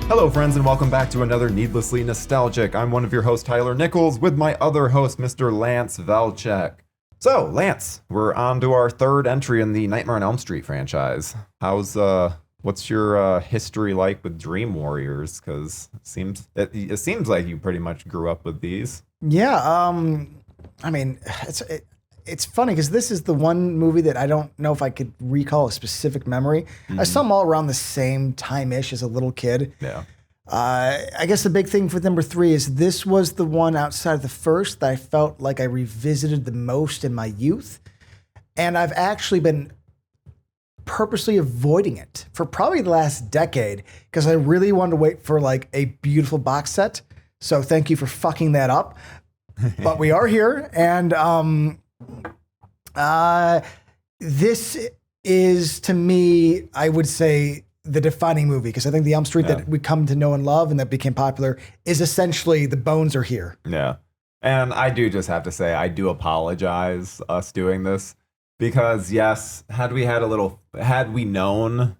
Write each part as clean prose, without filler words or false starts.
Hello, friends, and welcome back to another Needlessly Nostalgic. I'm one of your hosts, Tyler Nichols, with my other host, Mr. Lance Velchek. So, Lance, we're on to our third entry in the Nightmare on Elm Street franchise. What's your history like with Dream Warriors? Because it seems like you pretty much grew up with these. Yeah, I mean, it's funny because this is the one movie that I don't know if I could recall a specific memory. I saw them all around the same time-ish as a little kid. Yeah. I guess the big thing for number 3 is this was the one outside of the first that I felt like I revisited the most in my youth. And I've actually been purposely avoiding it for probably the last decade because I really wanted to wait for like a beautiful box set. So thank you for fucking that up. But we are here, and this is, to me, I would say, the defining movie, because I think the Elm Street that we come to know and love and that became popular is essentially the bones are here. Yeah. And I do just have to say, I do apologize us doing this because, yes, had we known,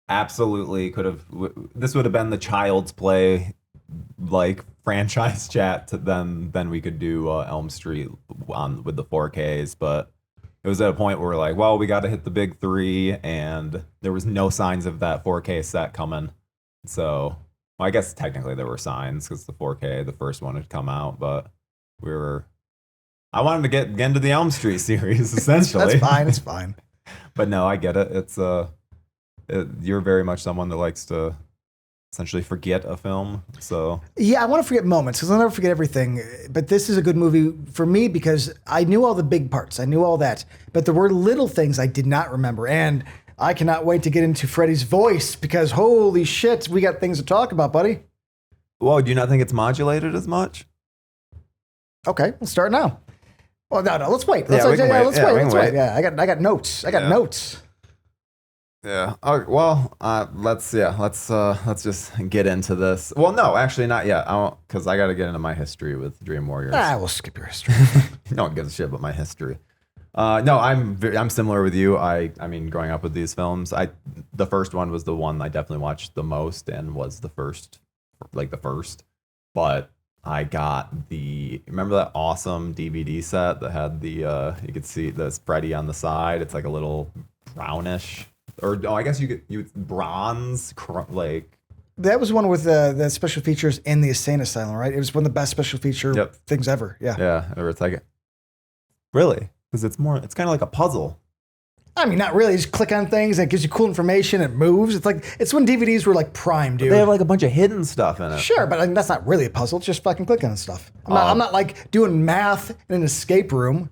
absolutely could have, this would have been the Child's Play like franchise chat then we could do Elm Street with the 4Ks, but it was at a point where we're like, well, we got to hit the big 3, and there was no signs of that 4K set coming. So, well, I guess technically there were signs because the 4K, the first one, had come out, but I wanted to get into the Elm Street series essentially. It's fine. But no, I get it. You're very much someone that likes to essentially forget a film. So yeah, I want to forget moments because I'll never forget everything. But this is a good movie for me because I knew all the big parts. I knew all that. But there were little things I did not remember. And I cannot wait to get into Freddy's voice because holy shit, we got things to talk about, buddy. Whoa, do you not think it's modulated as much? Okay, we'll start now. Well, no, let's wait. Let's wait. Yeah, I got notes. I got notes. Yeah. Well, let's just get into this. Well, no, actually not yet. Because I got to get into my history with Dream Warriors. We'll skip your history. No one gives a shit about my history. No, I'm similar with you. I mean, growing up with these films, the first one was the one I definitely watched the most and was the first. But I got remember that awesome DVD set that had you could see the Freddy on the side. It's like a little brownish. Or I guess you bronze, like... That was one with the special features in the insane asylum, right? It was one of the best special feature things ever. Yeah. Yeah, or it's like... Really? Because it's kind of like a puzzle. I mean, not really. You just click on things and it gives you cool information. It moves. It's when DVDs were like prime, dude. But they have like a bunch of hidden stuff in it. Sure, but I mean, that's not really a puzzle. It's just fucking clicking on stuff. I'm not like doing math in an escape room.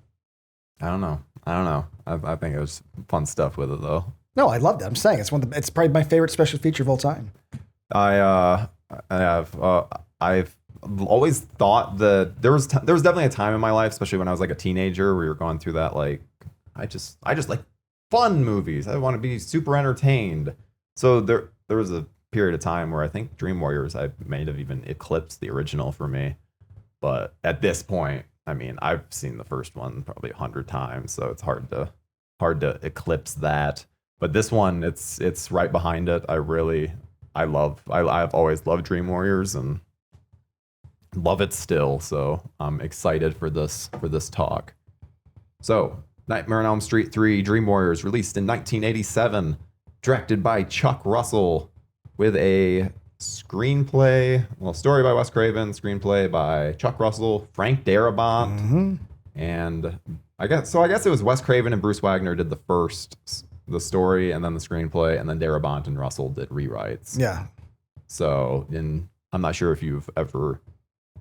I don't know. I think it was fun stuff with it, though. No, I loved it. I'm saying it's probably my favorite special feature of all time. I've always thought that there was definitely a time in my life, especially when I was like a teenager, where you're going through that like I just like fun movies. I want to be super entertained. So there was a period of time where I think Dream Warriors I may have even eclipsed the original for me. But at this point, I mean, I've seen the first one probably 100 times, so it's hard to eclipse that. But this one, it's right behind it. I've always loved Dream Warriors and love it still. So I'm excited for this talk. So Nightmare on Elm Street 3 Dream Warriors, released in 1987, directed by Chuck Russell, with a story by Wes Craven, screenplay by Chuck Russell, Frank Darabont, and I guess it was Wes Craven and Bruce Wagner did the story and then the screenplay, and then Darabont and Russell did rewrites. Yeah. So, I'm not sure if you've ever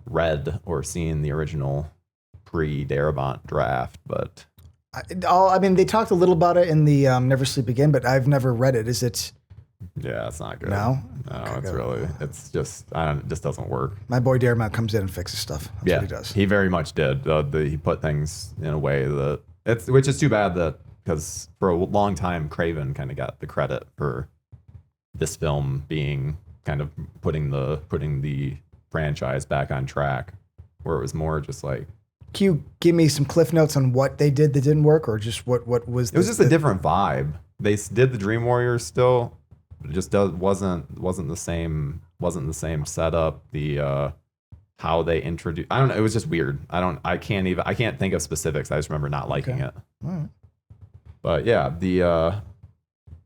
read or seen the original pre-Darabont draft, but I mean, they talked a little about it in the Never Sleep Again, but I've never read it. Is it? Yeah, it's not good. No, It's just, it just doesn't work. My boy Darabont comes in and fixes stuff. That's what he does. He very much did. He put things in a way which is too bad because for a long time Craven kind of got the credit for this film being kind of putting the franchise back on track. where it was more just like. Can you give me some cliff notes on what they did that didn't work, or just what was? It was just a different vibe. They did the Dream Warriors still, but it just wasn't the same setup. The how they introduced. I don't know. It was just weird. I can't think of specifics. I just remember not liking it. All right. But yeah,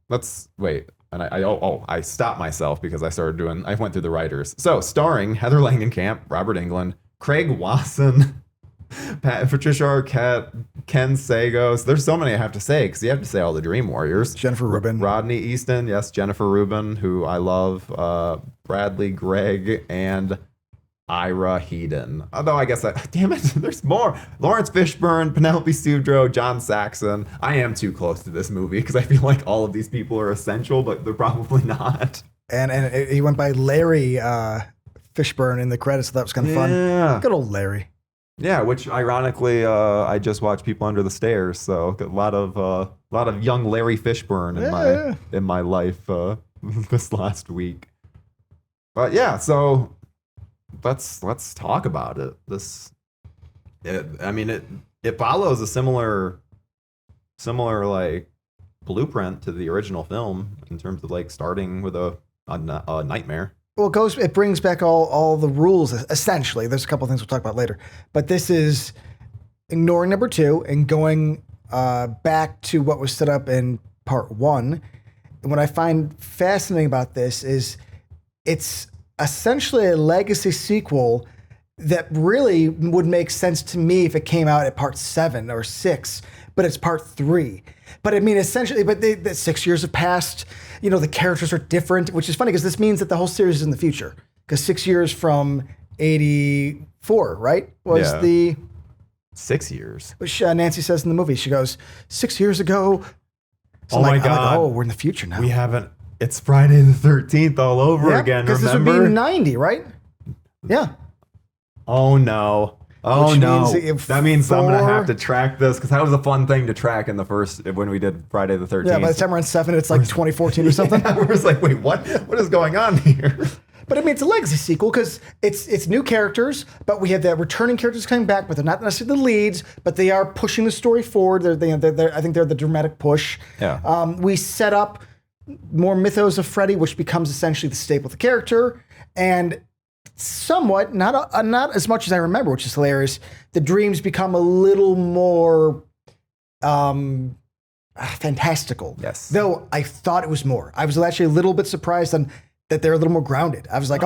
let's wait. And I stopped myself because I went through the writers. So starring Heather Langenkamp, Robert Englund, Craig Wasson, Patricia Arquette, Ken Sagos. There's so many I have to say because you have to say all the Dream Warriors. Jennifer Rubin. Rodney Easton, yes, Jennifer Rubin, who I love. Bradley Gregg and Ira Heiden. Although I guess damn it, there's more. Lawrence Fishburne, Penelope Sudrow, John Saxon. I am too close to this movie because I feel like all of these people are essential, but they're probably not. And he went by Larry Fishburne in the credits, so that was kind of fun. Yeah. Good old Larry. Yeah, which ironically, I just watched People Under the Stairs, so a lot of young Larry Fishburne in my life this last week. But yeah, so let's talk about it. It follows a similar like blueprint to the original film in terms of like starting with a nightmare. Well, it brings back all the rules, essentially. There's a couple of things we'll talk about later. But this is ignoring number 2 and going back to what was set up in part 1. And what I find fascinating about this is it's essentially a legacy sequel that really would make sense to me if it came out at part 7 or 6, but it's part 3. But I mean, essentially, the 6 years have passed. You know, the characters are different, which is funny because this means that the whole series is in the future. Because 6 years from 84, right? Was the 6 years. Which Nancy says in the movie. She goes, 6 years ago. So oh my God. Oh, we're in the future now. We haven't. It's Friday the 13th all over again. Remember? Because this would be 90, right? Yeah. Oh no. Oh no. That means I'm gonna have to track this because that was a fun thing to track in the first when we did Friday the 13th. Yeah, by the time we're on 7, it's like 2014 or something. Yeah, we're just like, wait, what? What is going on here? But I mean, it's a legacy sequel because it's new characters, but we have the returning characters coming back, but they're not necessarily the leads, but they are pushing the story forward. I think they're the dramatic push. Yeah. We set up more mythos of Freddy, which becomes essentially the staple of the character, and somewhat, not as much as I remember, which is hilarious. The dreams become a little more fantastical. Yes. Though I thought it was more. I was actually a little bit surprised that they're a little more grounded. I was like,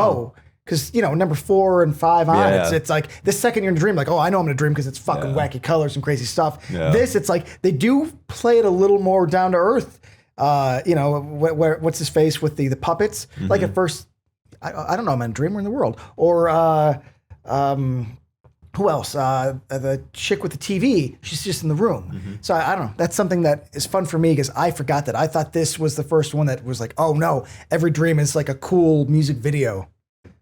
because number 4 and 5 on, it's like the second you're in a dream, like, I know I'm in a dream because it's fucking wacky colors and crazy stuff. Yeah. This, it's like they do play it a little more down to earth. What's his face with the puppets? Mm-hmm. Like at first, I don't know, I'm in a dream, we're in the world. Or who else? The chick with the TV, she's just in the room. Mm-hmm. So I don't know. That's something that is fun for me because I forgot that. I thought this was the first one that was like, oh no, every dream is like a cool music video.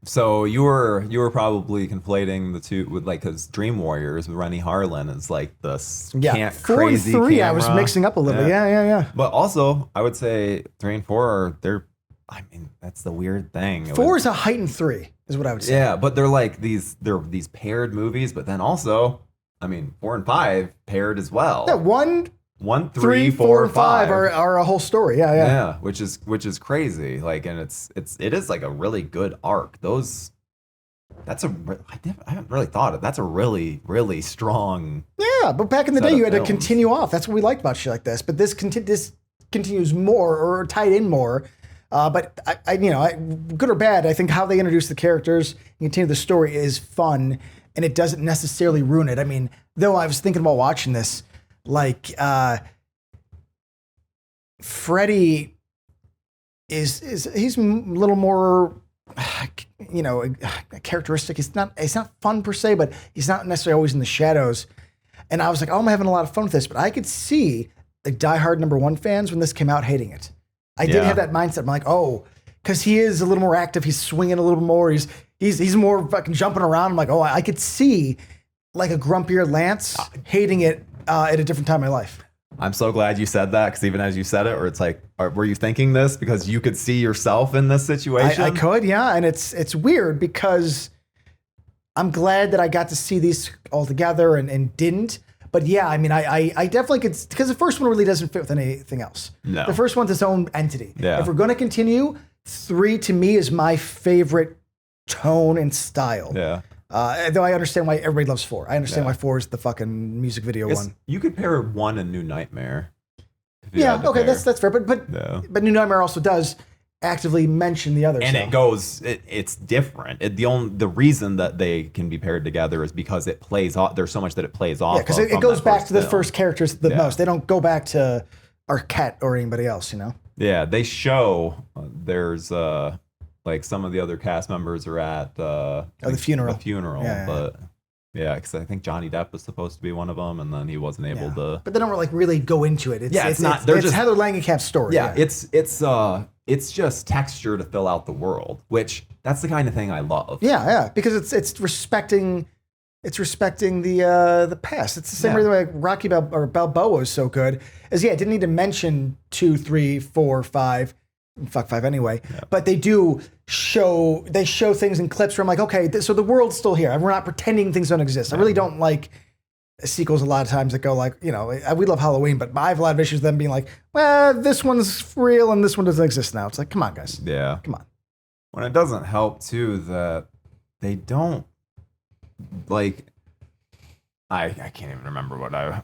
So you were probably conflating the two with because Dream Warriors with Rennie Harlan is like the 4 and 3 camera. I was mixing up a little. Yeah. But also, I would say 3 and 4 that's the weird thing. 4 is a heightened 3, is what I would say. Yeah, but they're like these paired movies, but then also, 4 and 5 paired as well. Yeah, 1, 3, 4, and 5 are a whole story. Yeah, which is crazy. Like, and it is like a really good arc. I haven't really thought of. That's a really, really strong. Yeah, but back in the day, you had to continue off. That's what we liked about shit like this. But this continues more or tied in more. But I good or bad, I think how they introduce the characters and continue the story is fun, and it doesn't necessarily ruin it. I mean, though I was thinking about watching this, like Freddy he's a little more, characteristic. It's not fun per se, but he's not necessarily always in the shadows. And I was like, I'm having a lot of fun with this, but I could see the diehard number 1 fans when this came out hating it. I did have that mindset. I'm like, because he is a little more active. He's swinging a little more. He's more fucking jumping around. I'm like, I could see like a grumpier Lance hating it at a different time in my life. I'm so glad you said that because even as you said it, or it's like, were you thinking this because you could see yourself in this situation? I could, yeah. And it's weird because I'm glad that I got to see these all together and didn't. But yeah, I mean, I definitely could, because the first one really doesn't fit with anything else. No. The first one's its own entity. Yeah. If we're going to continue, 3 to me is my favorite tone and style. Yeah. Though I understand why everybody loves 4. I understand Yeah. why 4 is the fucking music video one. You could pair 1 and New Nightmare. Yeah, okay, that's fair. But Yeah. but New Nightmare also does actively mention the others. And so. it goes, it's different. The reason that they can be paired together is because it plays off. There's so much that it plays off. Yeah, because of it from goes that back to the film. first characters the Yeah. most. They don't go back to Arquette or anybody else, you know? Yeah, they show there's like some of the other cast members are at the funeral. The funeral, Yeah. but yeah, because I think Johnny Depp was supposed to be one of them, and then he wasn't able to. But they don't really go into it. It's not. They're It's just Heather Langenkamp's story. Yeah, it's just texture to fill out the world, which that's the kind of thing I love. Yeah, because it's respecting the past. It's the same reason why Rocky Balboa is so good. Is it didn't need to mention 2, 3, 4, 5. Fuck 5 anyway. Yeah. But they do show things in clips where I'm like, okay, so the world's still here. We're not pretending things don't exist. I really don't like sequels a lot of times that go like, you know, we love Halloween, but I have a lot of issues with them being like, well, this one's real and this one doesn't exist now. It's like, come on, guys. Yeah. Come on. When it doesn't help too that they don't like. I can't even remember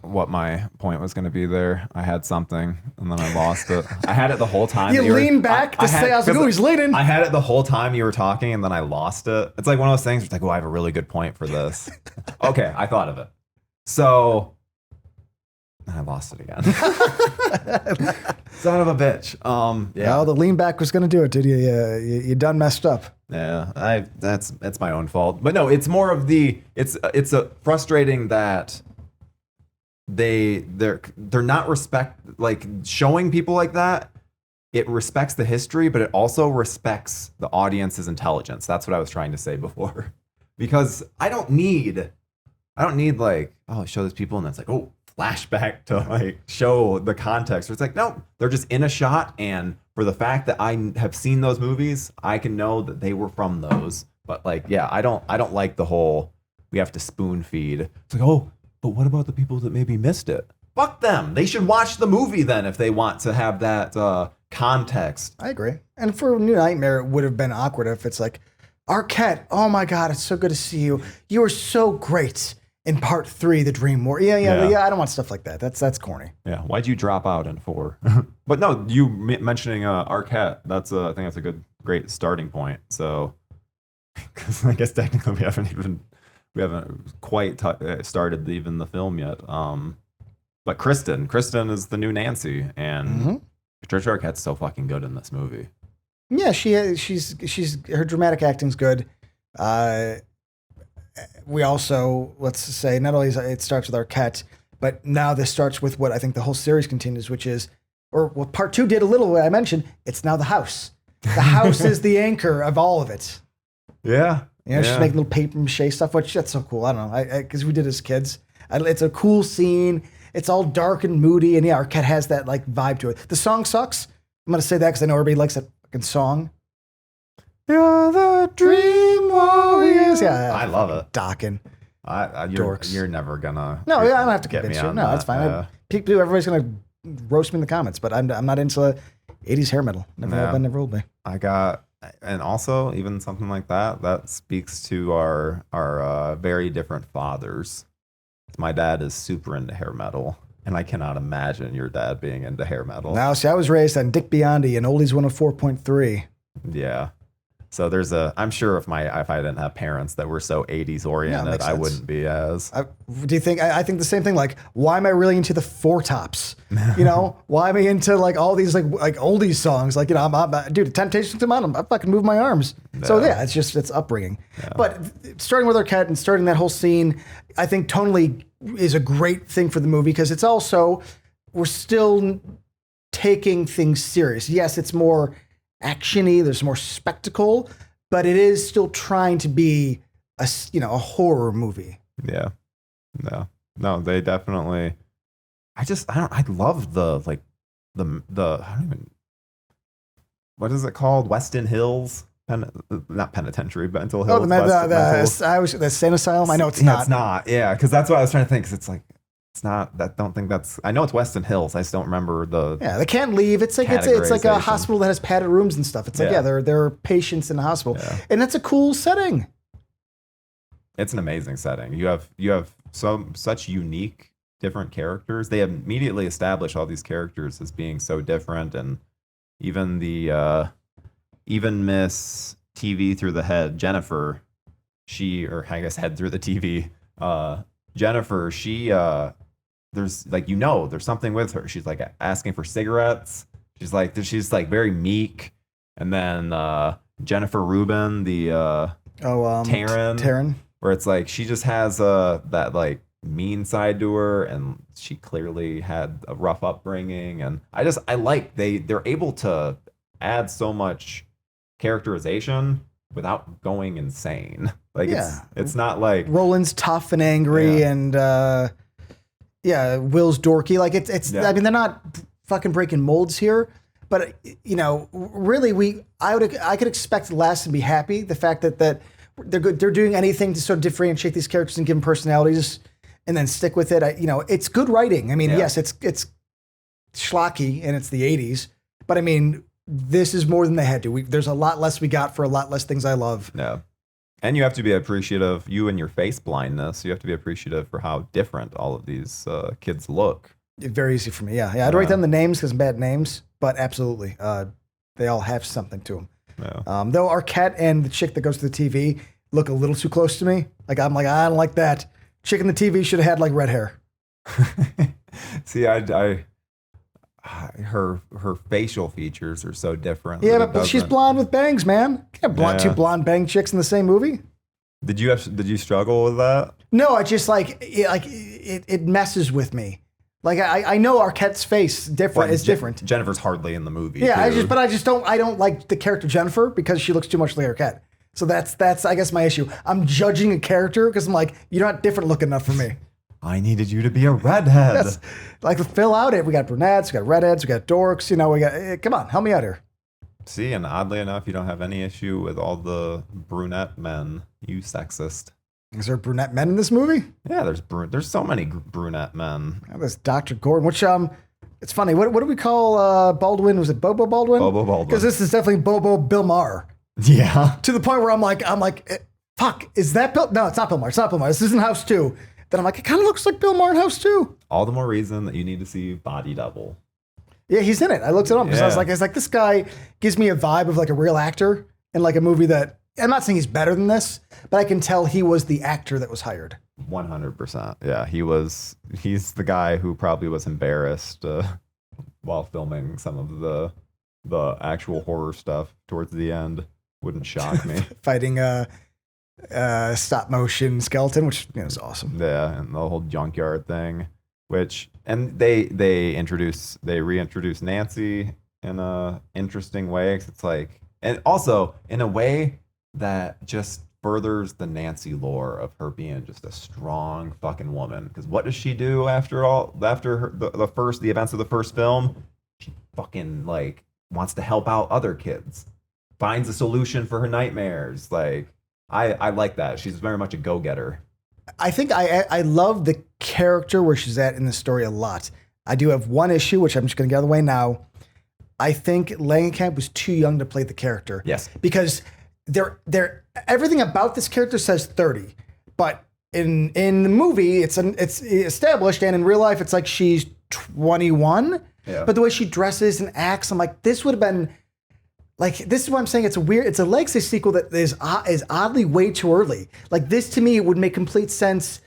what my point was going to be there. I had something and then I lost it. I had it the whole time. You lean back to say, I was like, oh, he's leaning. I had it the whole time you were talking and then I lost it. It's like one of those things where it's like, oh, I have a really good point for this. Okay, I thought of it. So I lost it again. Son of a bitch. Yeah. Well, the lean back was going to do it, did you? You done messed up. Yeah, that's my own fault. But no, it's more of it's a frustrating that they're not like showing people like that. It respects the history, but it also respects the audience's intelligence. That's what I was trying to say before. Because I don't need like, oh, show these people and then it's like, oh, flashback to like show the context. It's like, no, they're just in a shot, and for the fact that I have seen those movies, I can know that they were from those. But like, yeah, I don't like the whole we have to spoon feed. It's like, oh, but what about the people that maybe missed it? Fuck them. They should watch the movie then if they want to have that context. I agree. And for New Nightmare, it would have been awkward if it's like, Arquette, oh my God, it's so good to see you. You were so great in part 3, The Dream War. Yeah, I don't want stuff like that. That's corny. Yeah, why'd you drop out in 4? But no, you mentioning Arquette, I think that's a great starting point. So, because I guess technically we haven't quite started even the film yet. But Kristen is the new Nancy, and Patricia Arquette's so fucking good in this movie. Yeah, she's her dramatic acting's good. We also, let's say, not only it starts with Arquette, but now this starts with what I think the whole series continues, which is, or what part 2 did a little, what I mentioned, it's now the house. The house is the anchor of all of it. Yeah. You know, she's making little paper mache stuff, which that's so cool. I don't know, because we did as kids. It's a cool scene. It's all dark and moody, and yeah, Arquette has that like vibe to it. The song sucks. I'm gonna say that because I know everybody likes that fucking song. You're the dream warriors. Yeah, I love it. Docking. Dorks. You're never gonna. No, yeah, I don't have to get convince me you. on No, that. that's fine. Everybody's gonna roast me in the comments, but I'm not into 80s hair metal. Never will be. And also even something like that speaks to our very different fathers. My dad is super into hair metal, and I cannot imagine your dad being into hair metal. Now, see, I was raised on Dick Biondi and Oldies 104.3. Yeah. So I'm sure if I didn't have parents that were so 80s oriented, I wouldn't be as. Do you think, I think the same thing, like, why am I really into the Four Tops? You know, why am I into like all these like oldies songs? Like, you know, dude, Temptations to Mountain, I fucking move my arms. No. So yeah, it's upbringing. Yeah. But starting with Arquette and starting that whole scene, I think tonally is a great thing for the movie because it's also, we're still taking things serious. Yes, it's more actiony, there's more spectacle, but it is still trying to be a horror movie. Yeah. No, they definitely. I love the I don't even. What is it called? Weston Hills. not penitentiary, mental Oh, health. the sane asylum. I know it's not. It's not. Yeah, because that's what I was trying to think. Because it's like it's not. That don't think that's. I know it's Weston Hills. I just don't remember the. Yeah, they can't leave. It's like a hospital that has padded rooms and stuff. It's like they're patients in the hospital, and that's a cool setting. It's an amazing setting. You have such unique different characters. They immediately establish all these characters as being so different, and even even Miss TV through the head, Jennifer, head through the TV. Jennifer, there's there's something with her. She's like asking for cigarettes. She's like very meek. And then Jennifer Rubin, the Taryn, where it's like she just has that like mean side to her, and she clearly had a rough upbringing. And I like they're able to add so much characterization without going insane. Like it's not like Roland's tough and angry, and Will's dorky. Like it's I mean, they're not fucking breaking molds here, but really I could expect less and be happy. The fact that they're doing anything to sort of differentiate these characters and give them personalities and then stick with it. It's good writing. I mean, yes, it's schlocky and it's the 80s, but I mean, this is more than they had to. There's a lot less we got for a lot less things I love. Yeah. And you have to be appreciative, you and your face blindness, you have to be appreciative for how different all of these kids look. Very easy for me, yeah. I'd write down the names because bad names, but absolutely. They all have something to them. Yeah. Though Arquette and the chick that goes to the TV look a little too close to me. I'm like, I don't like that. Chick in the TV should have had like red hair. See, her facial features are so different. Yeah, but she's blonde with bangs, man. You can't two blonde bang chicks in the same movie. Did you struggle with that? No, I just it messes with me. Like I know Arquette's face is different. Jennifer's hardly in the movie. Yeah, I don't like the character Jennifer because she looks too much like Arquette. So that's I guess my issue. I'm judging a character because I'm like, you're not different looking enough for me. I needed you to be a redhead. Yes. Like fill out it. We got brunettes, we got redheads, we got dorks. We got. Come on, help me out here. See, and oddly enough, you don't have any issue with all the brunette men. You sexist. Is there brunette men in this movie? Yeah, there's so many brunette men. There's Dr. Gordon, which it's funny. What do we call Baldwin? Was it Bobo Baldwin? Bobo Baldwin. Because this is definitely Bobo Bill Maher. Yeah. To the point where I'm like, fuck, is that Bill? No, it's not Bill Maher. It's not Bill Maher. This isn't House 2. Then I'm like, it kind of looks like Bill Maher in House 2. All the more reason that you need to see Body Double. Yeah, he's in it. I looked it up because I was like, this guy gives me a vibe of like a real actor in like a movie that, I'm not saying he's better than this, but I can tell he was the actor that was hired. 100%. Yeah, he's the guy who probably was embarrassed while filming some of the actual horror stuff towards the end. Wouldn't shock me. Fighting stop motion skeleton, which is awesome. Yeah, and the whole junkyard thing, and they reintroduce Nancy in a interesting way. 'Cause it's like, and also in a way that just furthers the Nancy lore of her being just a strong fucking woman. Because what does she do after the events of the first film? She fucking like wants to help out other kids, finds a solution for her nightmares. Like I like that. She's very much a go-getter. I think I love the character where she's at in the story a lot. I do have one issue, which I'm just going to get out of the way now. I think Langenkamp was too young to play the character. Yes. Because everything about this character says 30, but in the movie it's established, and in real life it's like she's 21. Yeah. But the way she dresses and acts, I'm like, this would have been like, this is what I'm saying. It's a Legacy sequel that is oddly way too early. Like this to me would make complete sense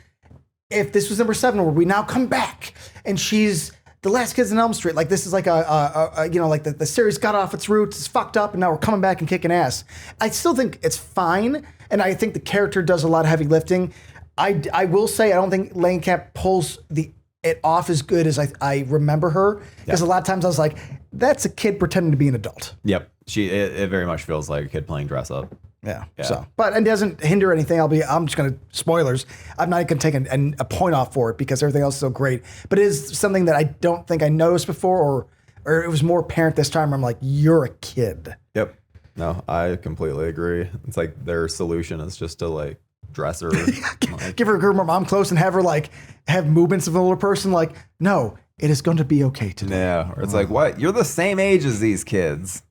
if this was number 7, where we now come back and she's the last kids in Elm Street. Like this is like like the series got off its roots, it's fucked up, and now we're coming back and kicking ass. I still think it's fine, and I think the character does a lot of heavy lifting. I will say I don't think Langenkamp pulls it off as good as I remember her, because a lot of times I was like, that's a kid pretending to be an adult. Yep, it very much feels like a kid playing dress up. Yeah. So, but it doesn't hinder anything. I'm just going to spoilers. I'm not going to take a point off for it because everything else is so great. But it is something that I don't think I noticed before, or it was more apparent this time where I'm like, you're a kid. Yep. No, I completely agree. It's like their solution is just to like dress her. Like, Give her mom close and have her like have movements of an older person. Like, no, it is going to be okay today. yeah, or it's like, what? You're the same age as these kids.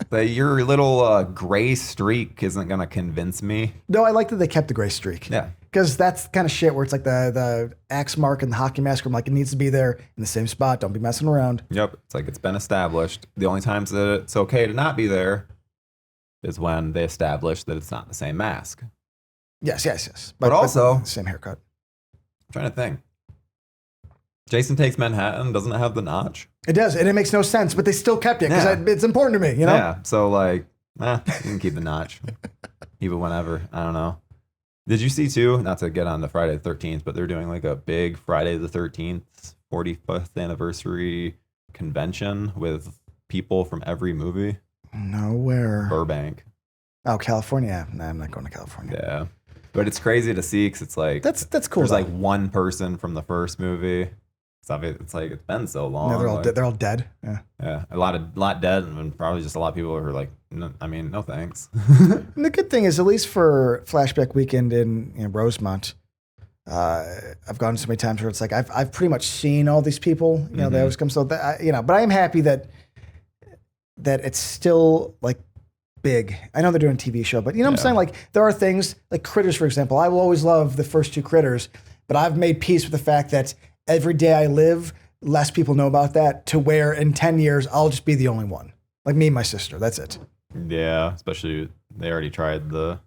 That your little gray streak isn't gonna convince me. No, I like that they kept the gray streak. Yeah. Because that's kind of shit where it's like the axe mark and the hockey mask. I'm like, it needs to be there in the same spot. Don't be messing around. Yep. It's like it's been established. The only times that it's okay to not be there is when they establish that it's not the same mask. Yes. But also, same haircut. I'm trying to think. Jason Takes Manhattan, doesn't it have the notch? It does, and it makes no sense, but they still kept it because it's important to me, you know? Yeah, so like, you can keep the notch. Even whenever, I don't know. Did you see too, not to get on to Friday the 13th, but they're doing like a big Friday the 13th 45th anniversary convention with people from every movie? Nowhere. Burbank. Oh, California. No, I'm not going to California. Yeah. But it's crazy to see because it's like... That's cool. There's though. like one person from the first movie. It's like it's been so long. No, they're all like, dead. They're all dead. Yeah. Yeah, a lot dead, and probably just a lot of people who are like, no, I mean, no thanks. And the good thing is, at least for Flashback Weekend in Rosemont, I've gone so many times where it's like I've pretty much seen all these people. You know, they always come. So that, but I am happy that it's still like big. I know they're doing a TV show, but you know what I'm saying? Like there are things like Critters, for example. I will always love the first two Critters, but I've made peace with the fact that every day I live, less people know about that, to where in 10 years, I'll just be the only one. Like me and my sister. That's it. Yeah, especially they already tried to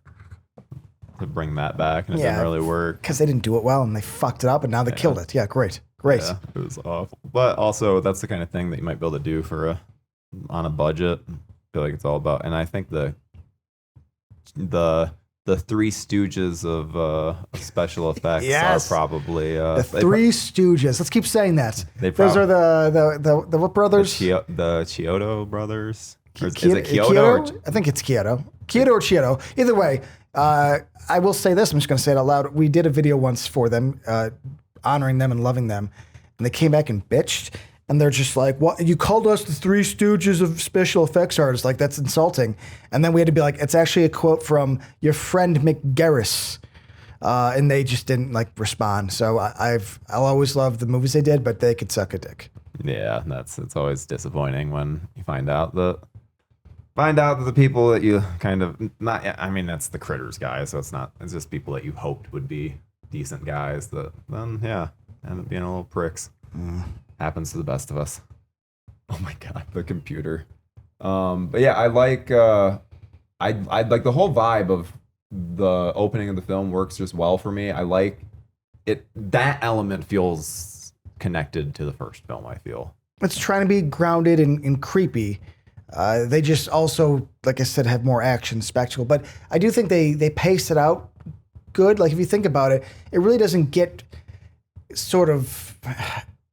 bring that back, and it didn't really work. Because they didn't do it well, and they fucked it up, and now they killed it. Yeah, great. Yeah, it was awful. But also, that's the kind of thing that you might be able to do on a budget. I feel like it's all about, and I think the Three Stooges of special effects are probably the Three Stooges. Let's keep saying that. Those are the what brothers? The Chiodo brothers. Is Kyoto? it Kyoto? I think it's Kyoto. Kyoto or Chiodo. Either way, I will say this. I'm just going to say it out loud. We did a video once for them, honoring them and loving them, and they came back and bitched. And they're just like, "What? You called us the Three Stooges of special effects artists? Like that's insulting." And then we had to be like, "It's actually a quote from your friend McGarris," and they just didn't like respond. So I'll always love the movies they did, but they could suck a dick. Yeah, it's always disappointing when you find out that the people that you kind of not. I mean, that's the Critters guys, so it's just people that you hoped would be decent guys that then end up being a little pricks. Happens to the best of us. Oh my god, the computer. But yeah, I like the whole vibe of the opening of the film works just well for me. I like it. That element feels connected to the first film, I feel. It's trying to be grounded and creepy. They just also, like I said, have more action, spectacle. But I do think they pace it out good. Like if you think about it, it really doesn't get sort of,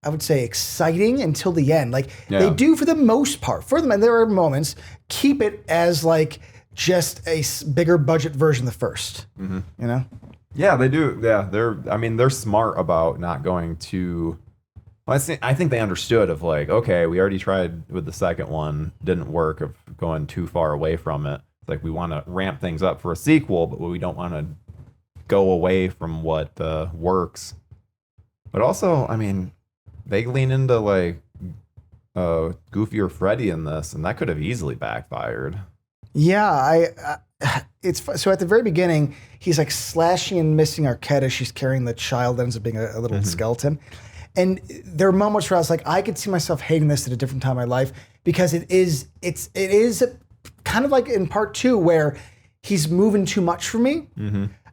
I would say, exciting until the end. Like they do for the most part. For them, and there are moments, keep it as like just a bigger budget version of the first. You know? Yeah, they do. Yeah, they're smart about not going too. Well, I think they understood of like, okay, we already tried with the second one, didn't work, of going too far away from it. It's like we want to ramp things up for a sequel, but we don't want to go away from what works. But also, I mean, they lean into like Goofy or Freddy in this, and that could have easily backfired. Yeah, it's so at the very beginning, he's like slashing and missing Arquette as she's carrying the child that ends up being a little skeleton. And there are moments where I was like, I could see myself hating this at a different time in my life because it is kind of like in part two where he's moving too much for me.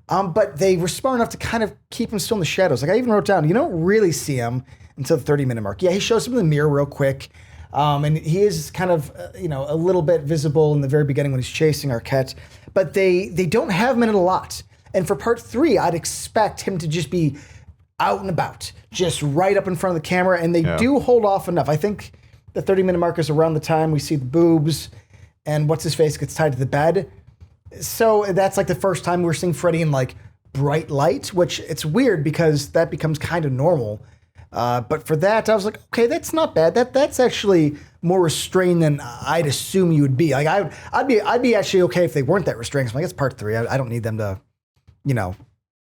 But they were smart enough to kind of keep him still in the shadows. Like I even wrote down, you don't really see him until the 30-minute mark. Yeah, he shows up in the mirror real quick. And he is kind of, a little bit visible in the very beginning when he's chasing Arquette. But they don't have him in it a lot. And for part three, I'd expect him to just be out and about, just right up in front of the camera. And they do hold off enough. I think the 30-minute mark is around the time we see the boobs and what's-his-face gets tied to the bed. So that's like the first time we're seeing Freddy in like bright light, which it's weird because that becomes kind of normal. But for that, I was like, okay, that's not bad. That's actually more restrained than I'd assume you would be. Like I'd be actually okay if they weren't that restrained. I'm like, it's part 3. I don't need them to,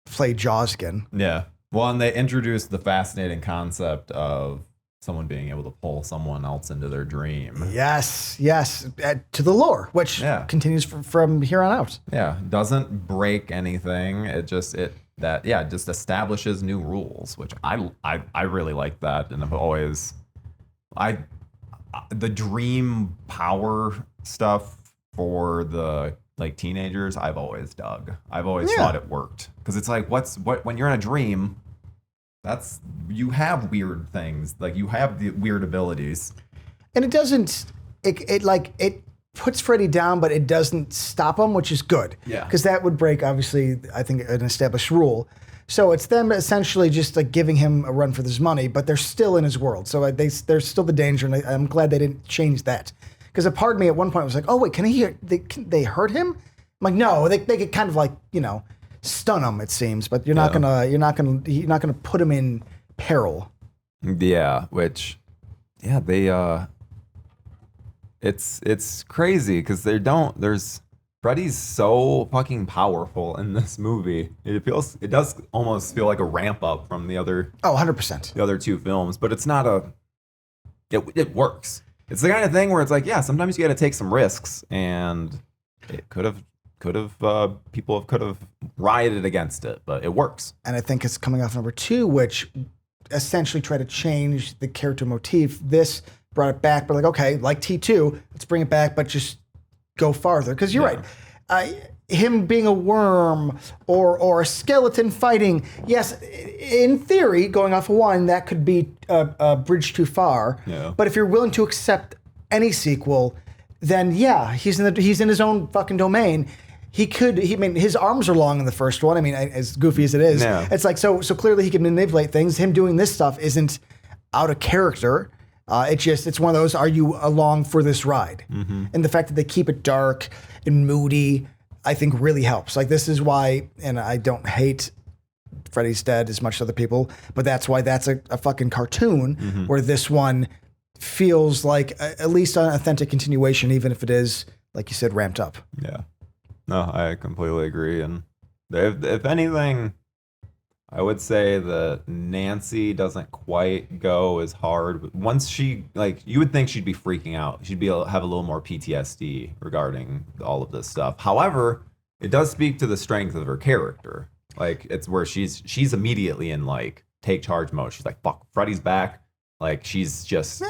play Jaws again. Yeah. Well, and they introduced the fascinating concept of someone being able to pull someone else into their dream. Yes, to the lore, which continues from here on out. Yeah, doesn't break anything. It just establishes new rules, which I really like that, and I've always the dream power stuff for the like teenagers. I've always dug. I've always thought it worked because it's like when you're in a dream. You have weird things, like you have the weird abilities. And it doesn't, it puts Freddy down, but it doesn't stop him, which is good. Yeah. Because that would break, obviously, I think, an established rule. So it's them essentially just like giving him a run for his money, but they're still in his world. So there's still the danger, and I'm glad they didn't change that. Because a part of me at one point was like, oh wait, can they hurt him? I'm like, no, they could kind of like, stun him, it seems, but you're not gonna put him in peril. Yeah, it's crazy because there's Freddy's so fucking powerful in this movie. It does almost feel like a ramp up from the other 100%. The other 2 films, but it's not it works. It's the kind of thing where it's like, yeah, sometimes you got to take some risks, and it could have people could have rioted against it, but it works. And I think it's coming off number 2, which essentially tried to change the character motif. This brought it back, but like, okay, like T2, let's bring it back, but just go farther. Because you're right. Him being a worm or a skeleton fighting, yes, in theory, going off of 1, that could be a bridge too far. Yeah. But if you're willing to accept any sequel, then yeah, he's in his own fucking domain. His arms are long in the first one. I mean, as goofy as it is, it's like, so clearly he can manipulate things. Him doing this stuff isn't out of character. It's one of those, are you along for this ride? Mm-hmm. And the fact that they keep it dark and moody, I think really helps. Like, this is why, and I don't hate Freddy's Dead as much as other people, but that's why that's a fucking cartoon, where this one feels like at least an authentic continuation, even if it is, like you said, ramped up. Yeah. No, I completely agree. And if anything, I would say that Nancy doesn't quite go as hard. Once she, like, you would think she'd be freaking out. She'd have a little more PTSD regarding all of this stuff. However, it does speak to the strength of her character. Like, it's where she's immediately in, like, take charge mode. She's like, fuck, Freddy's back. Like, she's just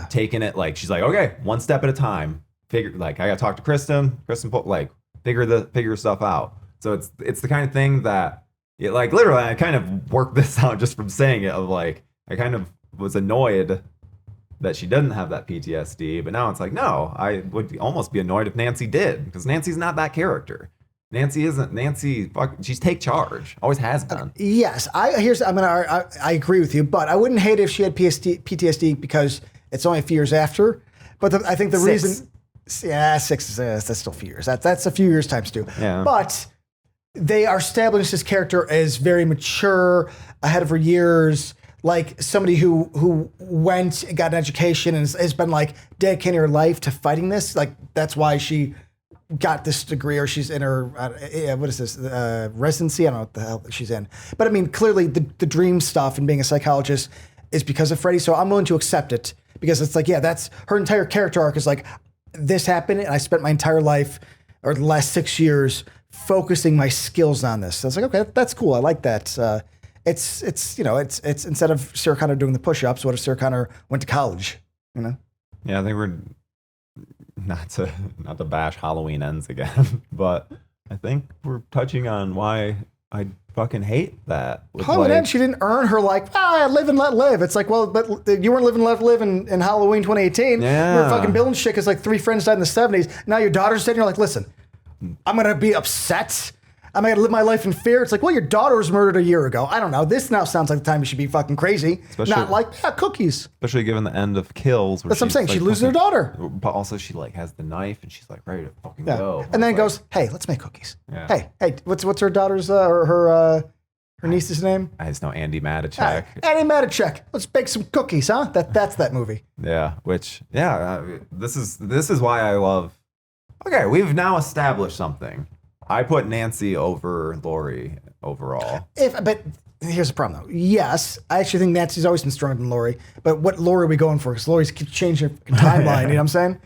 taking it. Like, she's like, okay, one step at a time. I gotta talk to Kristen, like, figure stuff out. So it's the kind of thing that literally I kind of worked this out just from saying it, of like, I kind of was annoyed that she doesn't have that PTSD, but now it's like, no, I would almost be annoyed if Nancy did, because Nancy's not that character. She's take charge. Always has been. Yes, I agree with you, but I wouldn't hate it if she had PTSD because it's only a few years after. But I think the reason, 6 that's still a few years. That's a few years times 2. Yeah. But they are establishing this character as very mature, ahead of her years, like somebody who went and got an education and has been like dedicating her life to fighting this. Like, that's why she got this degree, or she's in her what is this residency? I don't know what the hell she's in. But I mean, clearly the dream stuff and being a psychologist is because of Freddy. So I'm willing to accept it, because it's like, yeah, that's her entire character arc is like, this happened and I spent my entire life, or the last 6 years, focusing my skills on this. So it's like, okay, that's cool. I like that. It's instead of Sarah Connor doing the push-ups, what if Sarah Connor went to college? Yeah, I think we're not to bash Halloween Ends again, but I think we're touching on why I fucking hate that. Halloween Ends, she didn't earn her live and let live. It's like, well, but you weren't living let live in Halloween 2018. Yeah. You were fucking building shit because like 3 friends died in the 70s. Now your daughter's dead and you're like, listen, I'm going to be upset. I'm going to live my life in fear. It's like, well, your daughter was murdered a year ago. I don't know. This now sounds like the time you should be fucking crazy. Not like, cookies. Especially given the end of Kills. That's what I'm saying. She loses her daughter. But also she like has the knife and she's like ready to fucking go. And then goes, hey, let's make cookies. Yeah. Hey, what's her daughter's, her Her niece's name? I just know Andy Matichak. Annie Matichak. Let's bake some cookies, huh? That's that movie. Yeah, this is why I love. Okay, we've now established something. I put Nancy over Lori overall. But here's the problem, though. Yes, I actually think Nancy's always been stronger than Lori. But what Lori are we going for? Because Lori's keeps changing her timeline. You know what I'm saying?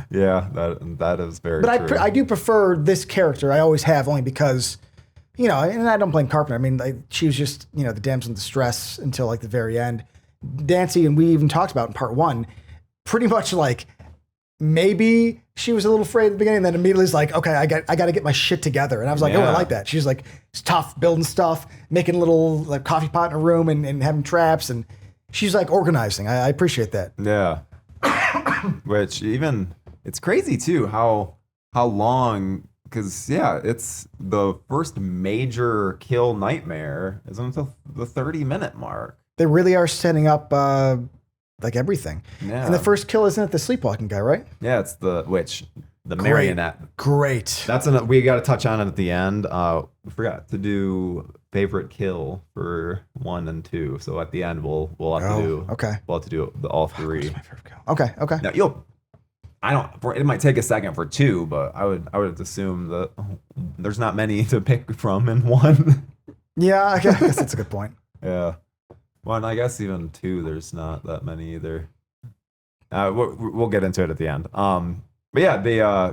Yeah, that is very true. But I do prefer this character. I always have, only because, you know, and I don't blame Carpenter. I mean, she was just, you know, the damsel in distress until like the very end. Nancy, and we even talked about in part 1, pretty much like maybe she was a little afraid at the beginning, and then immediately is like, okay, I got to get my shit together. And I was like, oh, I like that. She's like, it's tough, building stuff, making a little like coffee pot in her room and having traps, and she's like organizing. I appreciate that. Yeah. Which even, it's crazy too how long, because it's the first major kill nightmare isn't until the 30-minute mark. They really are setting up like everything. Yeah. And the first kill isn't it the sleepwalking guy, right? Yeah, it's the marionette. Great. We got to touch on it at the end. We forgot to do favorite kill for 1 and 2. So at the end we'll have to do all 3. What's my favorite kill? Okay. Now it might take a second for 2, but I would assume that there's not many to pick from in 1. Yeah, I guess that's a good point. Yeah. Well, and I guess even 2, there's not that many either. We'll get into it at the end. But yeah,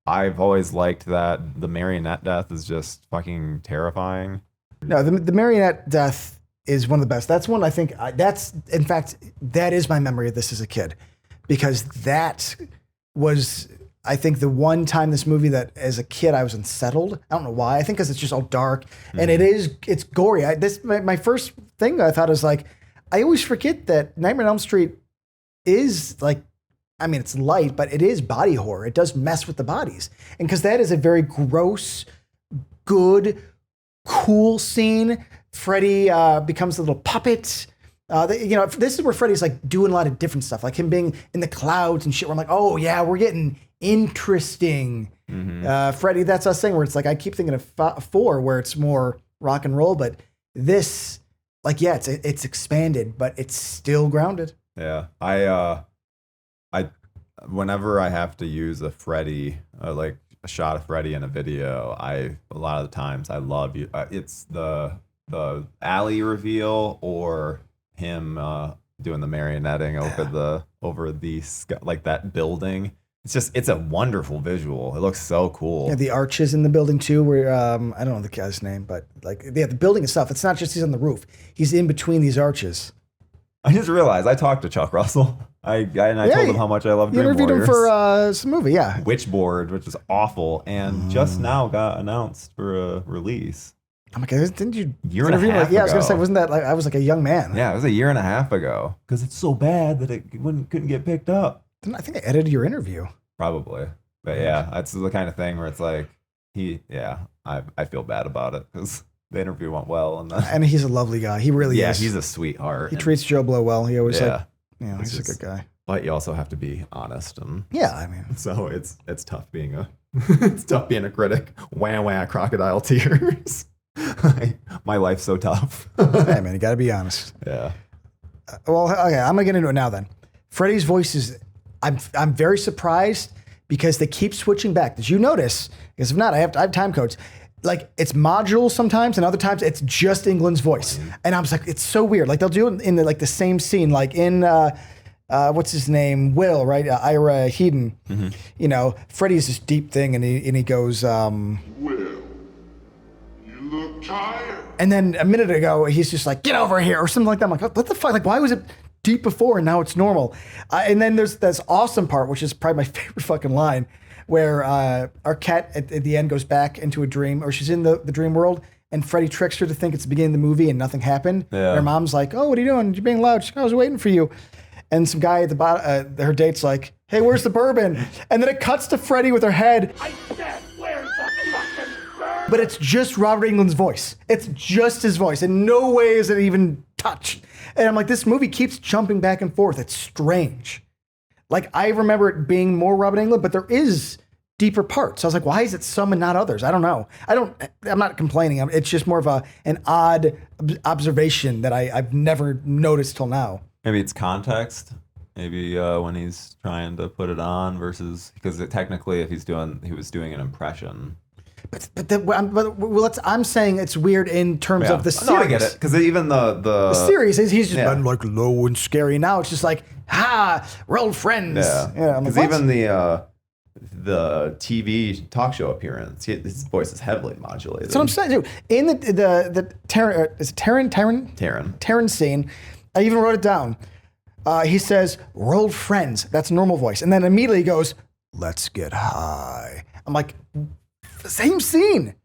I've always liked that the marionette death is just fucking terrifying. No, the marionette death is one of the best. That's one I think, in fact, that is my memory of this as a kid. Because that was, I think, the one time this movie that as a kid I was unsettled. I don't know why. I think because it's just all dark and it's gory. My first thing I thought is like, I always forget that Nightmare on Elm Street is like, I mean, it's light, but it is body horror. It does mess with the bodies. And because that is a very gross, good, cool scene. Freddy becomes a little puppet. This is where Freddy's like doing a lot of different stuff, like him being in the clouds and shit. Where I'm like, oh yeah, we're getting interesting. Freddy, that's us thing where it's like, I keep thinking of 4 where it's more rock and roll, but this, like, yeah, it's expanded, but it's still grounded. Yeah, I whenever I have to use a Freddy, like a shot of Freddy in a video, a lot of the times I love you. It's the alley reveal or him doing the marionetting over the sky, like that building. It's a wonderful visual. It looks so cool. Yeah, the arches in the building too, where I don't know the guy's name, but like the building itself. It's not just he's on the roof; he's in between these arches. I just realized I talked to Chuck Russell. I told him how much I love Dream interviewed Warriors. him for some movie, yeah. Witchboard, which is awful, and just now got announced for a release. Oh my God, didn't you interview him? Yeah, I was gonna say, wasn't that like I was like a young man? Yeah, it was a year and a half ago. Because it's so bad that it couldn't get picked up. I think I edited your interview. Probably, but yeah, that's the kind of thing where it's like I feel bad about it because the interview went well, and he's a lovely guy. He really is. Yeah, he's a sweetheart. He treats Joe Blow well. He always he's a good guy. But you also have to be honest, and I mean, so it's tough being a critic. Wah crocodile tears. My life's so tough. Hey man, you got to be honest. Yeah. Well, okay, I'm gonna get into it now. Then, Freddy's voice is. I'm very surprised because they keep switching back. Did you notice? Because if not, I have time codes. Like it's modules sometimes, and other times it's just England's voice. And I was like, it's so weird. Like they'll do it in the same scene, like in what's his name, Will, right? Ira Heiden. Mm-hmm. You know, Freddy's this deep thing, and he goes, Will, you look tired. And then a minute ago, he's just like, get over here, or something like that. I'm like, what the fuck? Like, why was it deep before and now it's normal? And then there's this awesome part, which is probably my favorite fucking line, where our cat at the end goes back into a dream, or she's in the dream world, and Freddy tricks her to think it's the beginning of the movie and nothing happened. Yeah. And her mom's like, oh, what are you doing? You're being loud. She's like, I was waiting for you. And some guy at the bottom, her date's like, hey, where's the bourbon? And then it cuts to Freddy with her head. I said, where's the fucking bourbon? But it's just Robert Englund's voice. It's just his voice. In no way is it even touched. And I'm like, this movie keeps jumping back and forth. It's strange. Like, I remember it being more Robert Englund, but there is deeper parts. I was like, why is it some and not others? I don't know. I'm not complaining. It's just more of an odd observation that I've never noticed till now. Maybe it's context. Maybe when he's trying to put it on versus because technically, if he was doing an impression. I'm saying it's weird in terms of the series. No, I get it because even the series is he's just been like low and scary. Now it's just like we're old friends. Yeah, because even the TV talk show appearance, his voice is heavily modulated. That's what I'm saying, dude. In the Terran scene, I even wrote it down. He says, "We're old friends." That's normal voice, and then immediately he goes, "Let's get high." I'm like, same scene,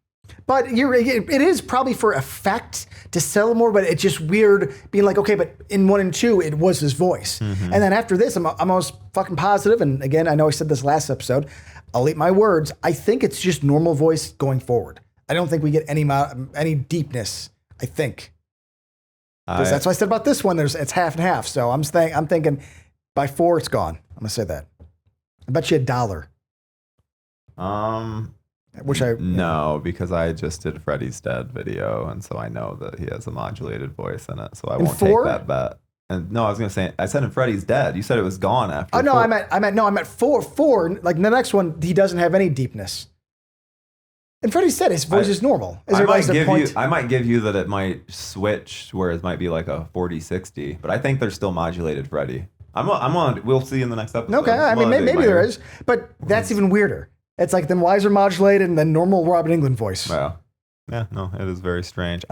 but it is probably for effect to sell more. But it's just weird being like, okay, but in 1 and 2, it was his voice, and then after this, I'm almost fucking positive. And again, I know I said this last episode. I'll eat my words. I think it's just normal voice going forward. I don't think we get any deepness. I think. Because that's what I said about this one. It's half and half. So I'm thinking by 4 it's gone. I'm gonna say that. I bet you $1. No, because I just did Freddy's Dead video, and so I know that he has a modulated voice in it. So I won't take that bet. And no, I was gonna say I said in Freddy's Dead. You said it was gone after. Oh no, 4. I meant 4. 4. Like the next one, he doesn't have any deepness. And Freddy said his voice is normal. I might give you that it might switch, where it might be like a 40-60, but I think they're still modulated Freddy. We'll see in the next episode. Okay, I mean maybe there is, but that's even weirder. It's like then why is there modulated and then normal Robin Englund voice? Wow. Yeah, no, it is very strange.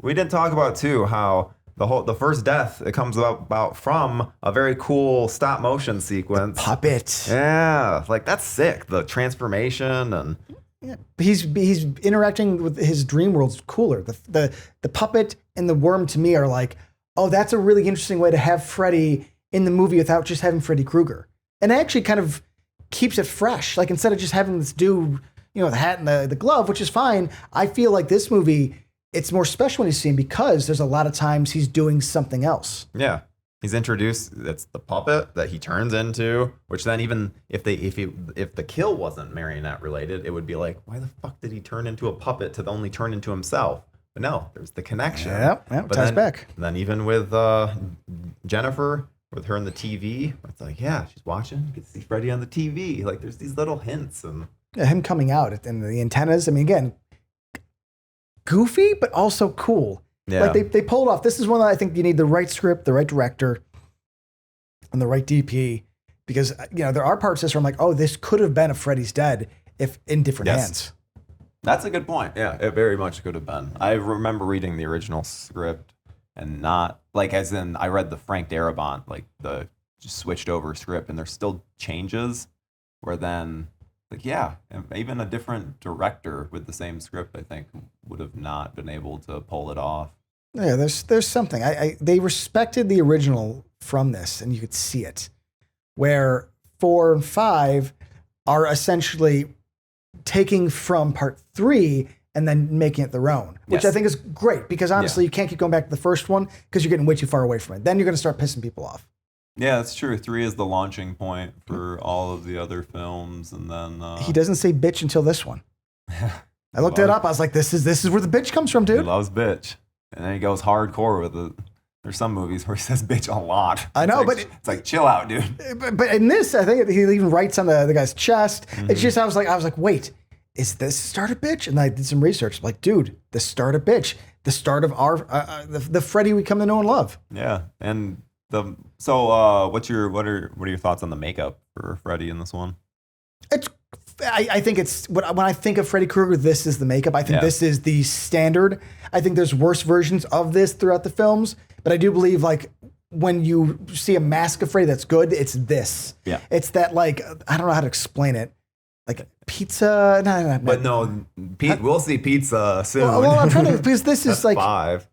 We didn't talk about too how the first death, it comes about from a very cool stop motion sequence. Puppet. Yeah, like that's sick. The transformation and. Yeah, he's interacting with his dream world's cooler. The puppet and the worm to me are like, oh, that's a really interesting way to have Freddy in the movie without just having Freddy Krueger. And it actually kind of keeps it fresh. Like instead of just having this dude, the hat and the glove, which is fine. I feel like this movie, it's more special when he's seen because there's a lot of times he's doing something else. Yeah. He's introduced. That's the puppet that he turns into. Which then, even if the kill wasn't marionette related, it would be like, why the fuck did he turn into a puppet to only turn into himself? But no, there's the connection. Yep, ties back. Then even with Jennifer, with her in the TV, it's like, yeah, she's watching. You can see Freddy on the TV. Like, there's these little hints and him coming out and the antennas. I mean, again, goofy but also cool. Yeah. Like they pulled off. This is one that I think you need the right script, the right director, and the right DP. Because there are parts of this where I'm like, oh, this could have been a Freddy's Dead if in different hands. That's a good point. Yeah, it very much could have been. I remember reading the original script and not like as in I read the Frank Darabont, like the just switched over script, and there's still changes where then like, yeah, even a different director with the same script, I think, would have not been able to pull it off. Yeah, there's something. They respected the original from this, and you could see it. Where 4 and 5 are essentially taking from part 3 and then making it their own, which I think is great because honestly, you can't keep going back to the first one because you're getting way too far away from it. Then you're going to start pissing people off. Yeah, that's true. 3 is the launching point for all of the other films, and then he doesn't say bitch until this one. I looked it up. I was like, this is where the bitch comes from, dude. He loves bitch, and then he goes hardcore with it. There's some movies where he says bitch a lot. I know, but it's like chill out, dude. But in this, I think he even writes on the guy's chest. Mm-hmm. It's just I was like, wait, is this start a bitch? And I did some research. Like, dude, the start a bitch, the start of our the Freddy we come to know and love. Yeah, and. What are your thoughts on the makeup for Freddy in this one? I think it's when I think of Freddy Krueger, this is the makeup. I think this is the standard. I think there's worse versions of this throughout the films, but I do believe like when you see a mask of Freddy that's good, it's this. Yeah, it's that like I don't know how to explain it. Like pizza, we'll see pizza soon. Well, I'm trying to because this is like 5.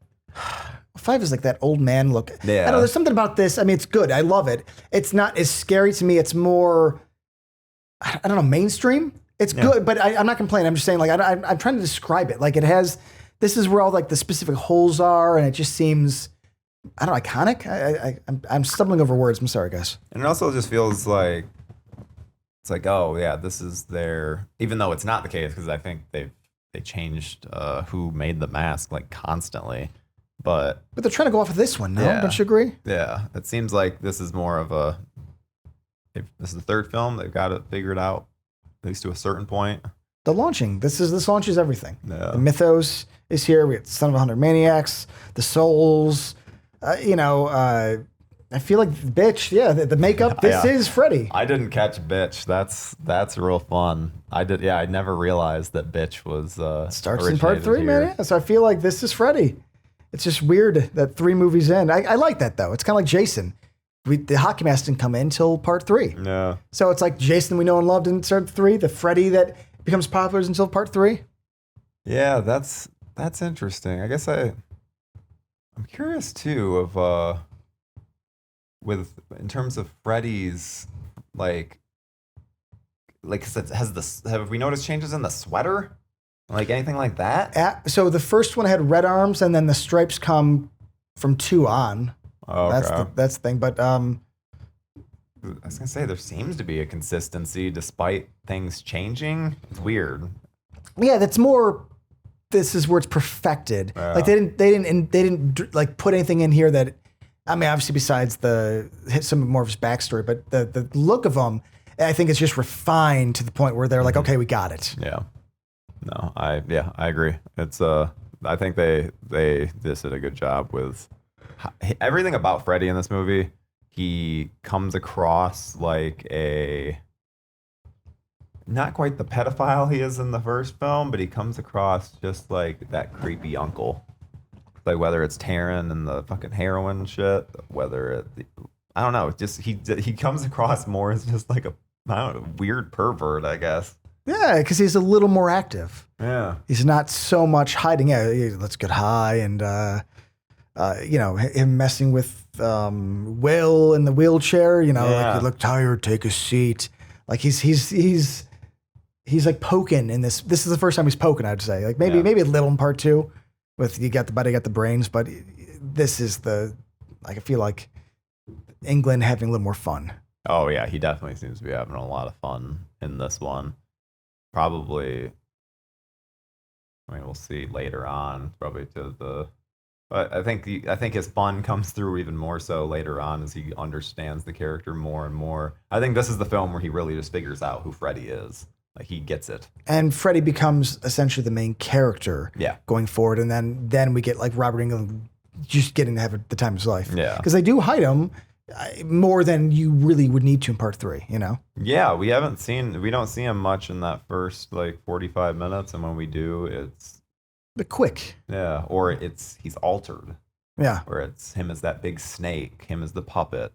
5 is like that old man look. Yeah. I don't know, there's something about this. I mean, it's good. I love it. It's not as scary to me. It's more, I don't know, mainstream. It's good, but I'm not complaining. I'm just saying, like, I'm trying to describe it. Like, it has, this is where all like the specific holes are, and it just seems, I don't know, iconic. I'm stumbling over words. I'm sorry, guys. And it also just feels like it's like, oh yeah, this is their, even though it's not the case, because I think they changed who made the mask like constantly. But they're trying to go off of this one, no? Yeah. Don't you agree? yeah, it seems like this is more of a, this is the third film. They've got it figured out, at least to a certain point. The launching. This launches everything. Yeah. The mythos is here. We got Son of 100 Maniacs, the souls. I feel like bitch. Yeah, the makeup. This Yeah. is Freddy. I didn't catch bitch. That's real fun. I did. Yeah, I never realized that bitch was Starts in part originated 3, here. man. Yeah, so I feel like this is Freddy. It's just weird that 3 movies in. I like that though. It's kind of like Jason. The hockey mask didn't come in until part 3. Yeah. So it's like Jason we know and love didn't start 3. The Freddy that becomes popular is until part 3. Yeah, that's interesting. I guess I'm curious too of with in terms of Freddy's like have we noticed changes in the sweater? Like anything like that? So the first one had red arms, and then the stripes come from 2 on. Oh, okay. That's the thing. But I was gonna say there seems to be a consistency despite things changing. It's weird. yeah, that's more. This is where it's perfected. Yeah. Like they didn't like put anything in here that. I mean, obviously, besides some more of his backstory, but the look of them, I think it's just refined to the point where they're like, okay, we got it. Yeah. No, I agree. It's I think they did a good job with everything about Freddy in this movie. He comes across like not quite the pedophile he is in the first film, but he comes across just like that creepy uncle. Like whether it's Taryn and the fucking heroin shit, whether I don't know, just he comes across more as just like a weird pervert, I guess. Yeah, because he's a little more active. Yeah. He's not so much hiding. Yeah, let's get high and him messing with Will in the wheelchair. Like you look tired, take a seat. Like he's like poking in this. This is the first time he's poking. I'd say like maybe a little in part 2. With you got the brains, but this is I feel like England having a little more fun. Oh yeah, he definitely seems to be having a lot of fun in this one. Probably, I mean, we'll see later on. Probably but I think his fun comes through even more so later on as he understands the character more and more. I think this is the film where he really just figures out who Freddy is. Like he gets it. And Freddy becomes essentially the main character going forward. And then we get like Robert Englund just getting to have the time of his life. Yeah. Because they do hide him more than you really would need to in part 3, Yeah, we don't see him much in that first like 45 minutes. And when we do, it's the quick. Yeah. Or he's altered. Yeah. Or it's him as that big snake, him as the puppet.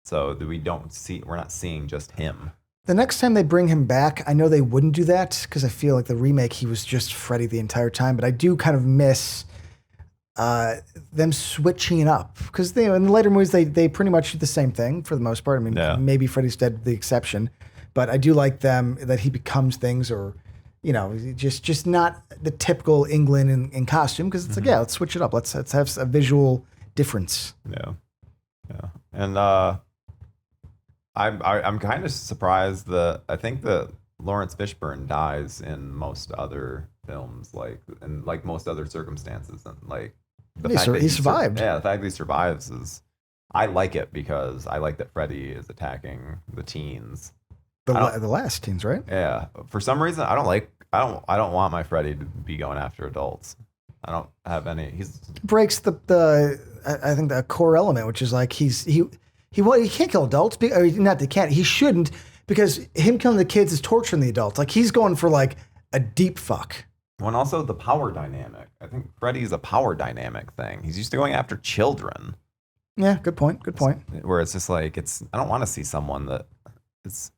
So we're not seeing just him. The next time they bring him back, I know they wouldn't do that because I feel like the remake, he was just Freddy the entire time. But I do kind of miss them switching it up because in the later movies, they pretty much do the same thing for the most part. I mean, maybe Freddy's Dead the exception, but I do like them that he becomes things or, just not the typical England in costume because it's like, yeah, let's switch it up. Let's have a visual difference. Yeah. Yeah. And, I'm kind of surprised that I think that Lawrence Fishburne dies in most other films, in most other circumstances, and like the fact that he survived. The fact that he survives is, I like it because I like that Freddy is attacking the teens. The last teens, right? Yeah. For some reason, I don't want my Freddy to be going after adults. I don't have any. He's breaks I think the core element, which is like he can't kill adults. He shouldn't, because him killing the kids is torturing the adults. Like he's going for like a deep fuck. Well, and also the power dynamic. I think Freddy's a power dynamic thing. He's used to going after children. Yeah, good point. Where it's just like I don't want to see someone that is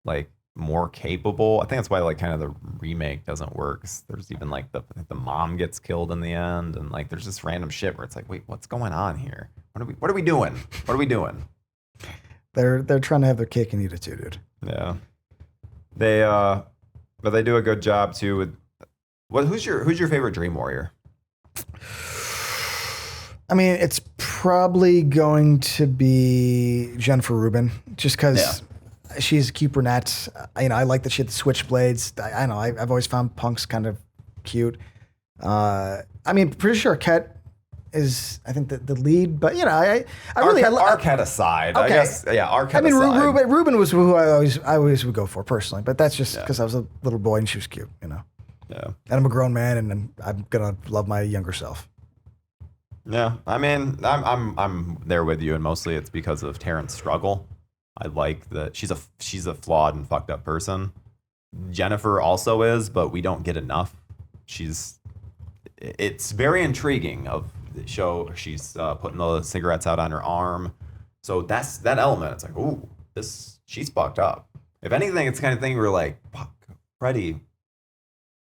like more capable. I think that's why like kind of the remake doesn't work. There's even like the mom gets killed in the end, and like there's just random shit where it's like, wait, what's going on here? What are we doing? What are we doing? They're trying to have their cake and eat it too, dude. Yeah. But they do a good job too with who's your favorite Dream Warrior? I mean, it's probably going to be Jennifer Rubin, just because she's a cute brunette. I like that she had the switchblades. I know. I've always found punks kind of cute. Pretty sure Arquette is, I think, the lead, but I really Arquette aside, Okay. I guess. Yeah, Arquette aside. Ruben was who I always would go for personally, but that's just because I was a little boy and she was cute, Yeah. And I'm a grown man, and I'm gonna love my younger self. Yeah, I mean, I'm there with you, and mostly it's because of Taryn's struggle. I like that she's a flawed and fucked up person. Jennifer also is, but we don't get enough. It's very intriguing of the show. She's putting the cigarettes out on her arm, so that's that element. It's like, ooh, she's fucked up. If anything, it's the kind of thing where like, fuck, Freddy,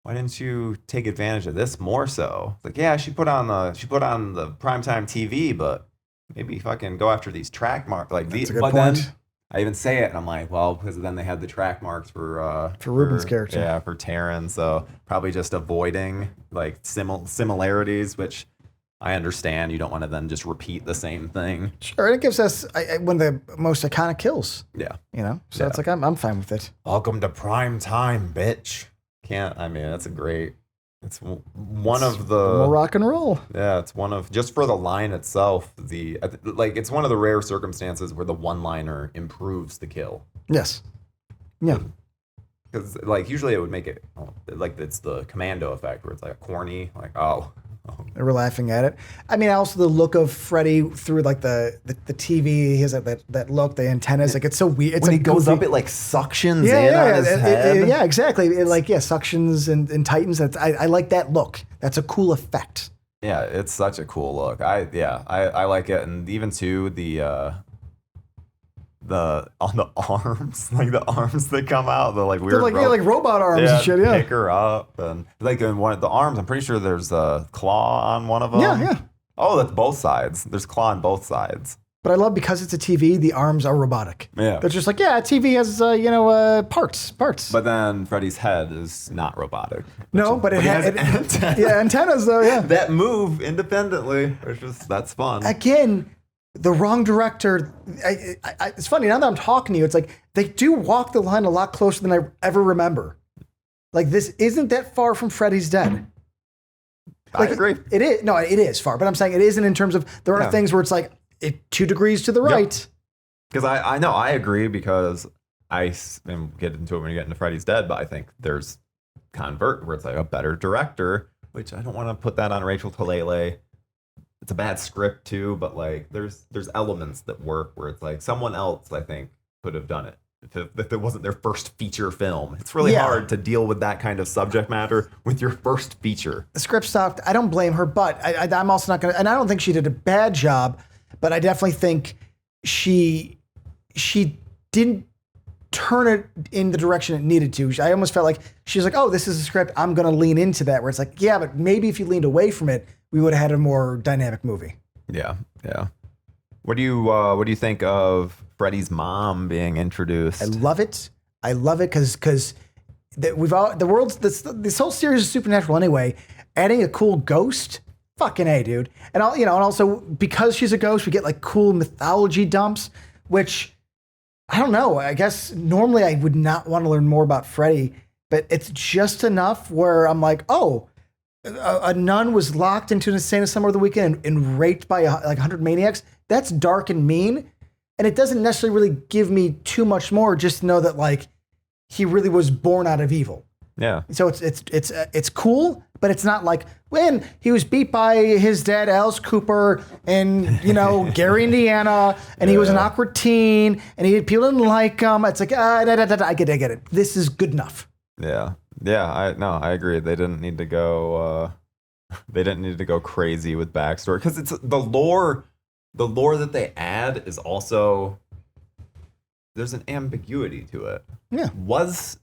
why didn't you take advantage of this more so? It's like, yeah, she put on the primetime TV, but maybe fucking go after these track marks. Like That's a good but point. then I even say it, and I'm like, well, because then they had the track marks for Ruben's character. Yeah, for Taryn. So probably just avoiding like similarities, which I understand. You don't want to then just repeat the same thing. Sure, and it gives us one of the most iconic kills. Yeah. So it's like I'm fine with it. Welcome to prime time, bitch. It's one of the More rock and roll. Yeah, it's one of, just for the line itself, it's one of the rare circumstances where the one-liner improves the kill. Yes. Yeah. Because like usually it would make it like it's the commando effect where it's like corny, like oh. We're laughing at it. I mean, also the look of Freddy through like the TV, he has that look, the antennas, like it's so weird. It's When like he goes goofy. up, it like suctions in on his head. Yeah, exactly. It suctions and tightens. I like that look. That's a cool effect. Yeah, it's such a cool look. I like it, and even too the on the arms, like the arms that come out, the like weird, They're like robot arms and shit. Yeah, pick her up, and like in one of the arms, I'm pretty sure there's a claw on one of them. Yeah. Oh, that's both sides. There's claw on both sides. But I love because it's a TV, the arms are robotic. Yeah, they're just like TV has parts. But then Freddy's head is not robotic. No, but it has antennas. Yeah, antennas though. Yeah, that move independently. That's fun. Again, the wrong director. It's funny now that I'm talking to you. It's like they do walk the line a lot closer than I ever remember. Like this isn't that far from Freddy's Dead. Like, I agree. It is. No, it is far, but I'm saying it isn't in terms of there are things where it's like 2 degrees to the right. Because I know I agree because I get into it when you get into Freddy's Dead, but I think there's convert where it's like a better director, which I don't want to put that on Rachel Talalay. It's a bad script too, but like there's elements that work where it's like someone else I think could have done it if it wasn't their first feature film. It's really hard to deal with that kind of subject matter with your first feature. The script sucked. I don't blame her, but I'm also not gonna. And I don't think she did a bad job, but I definitely think she didn't turn it in the direction it needed to. I almost felt like she's like, oh, this is a script, I'm gonna lean into that. Where it's like, yeah, but maybe if you leaned away from it, we would have had a more dynamic movie. Yeah. What do you think of Freddy's mom being introduced? I love it because this whole series is supernatural anyway. Adding a cool ghost, fucking A, dude. And and also because she's a ghost, we get like cool mythology dumps, which I don't know. I guess normally I would not want to learn more about Freddy, but it's just enough where I'm like, oh, a nun was locked into an insane asylum over the weekend and raped by like 100 maniacs. That's dark and mean. And it doesn't necessarily really give me too much more, just to know that like he really was born out of evil. Yeah. So it's cool, but it's not like when he was beat by his dad, Alice Cooper, in Gary, Indiana, and he was an awkward teen, and people didn't like him. It's like I get it. This is good enough. Yeah. I agree. They didn't need to go. They didn't need to go crazy with backstory because it's the lore. The lore that they add is also there's an ambiguity to it. Yeah. Was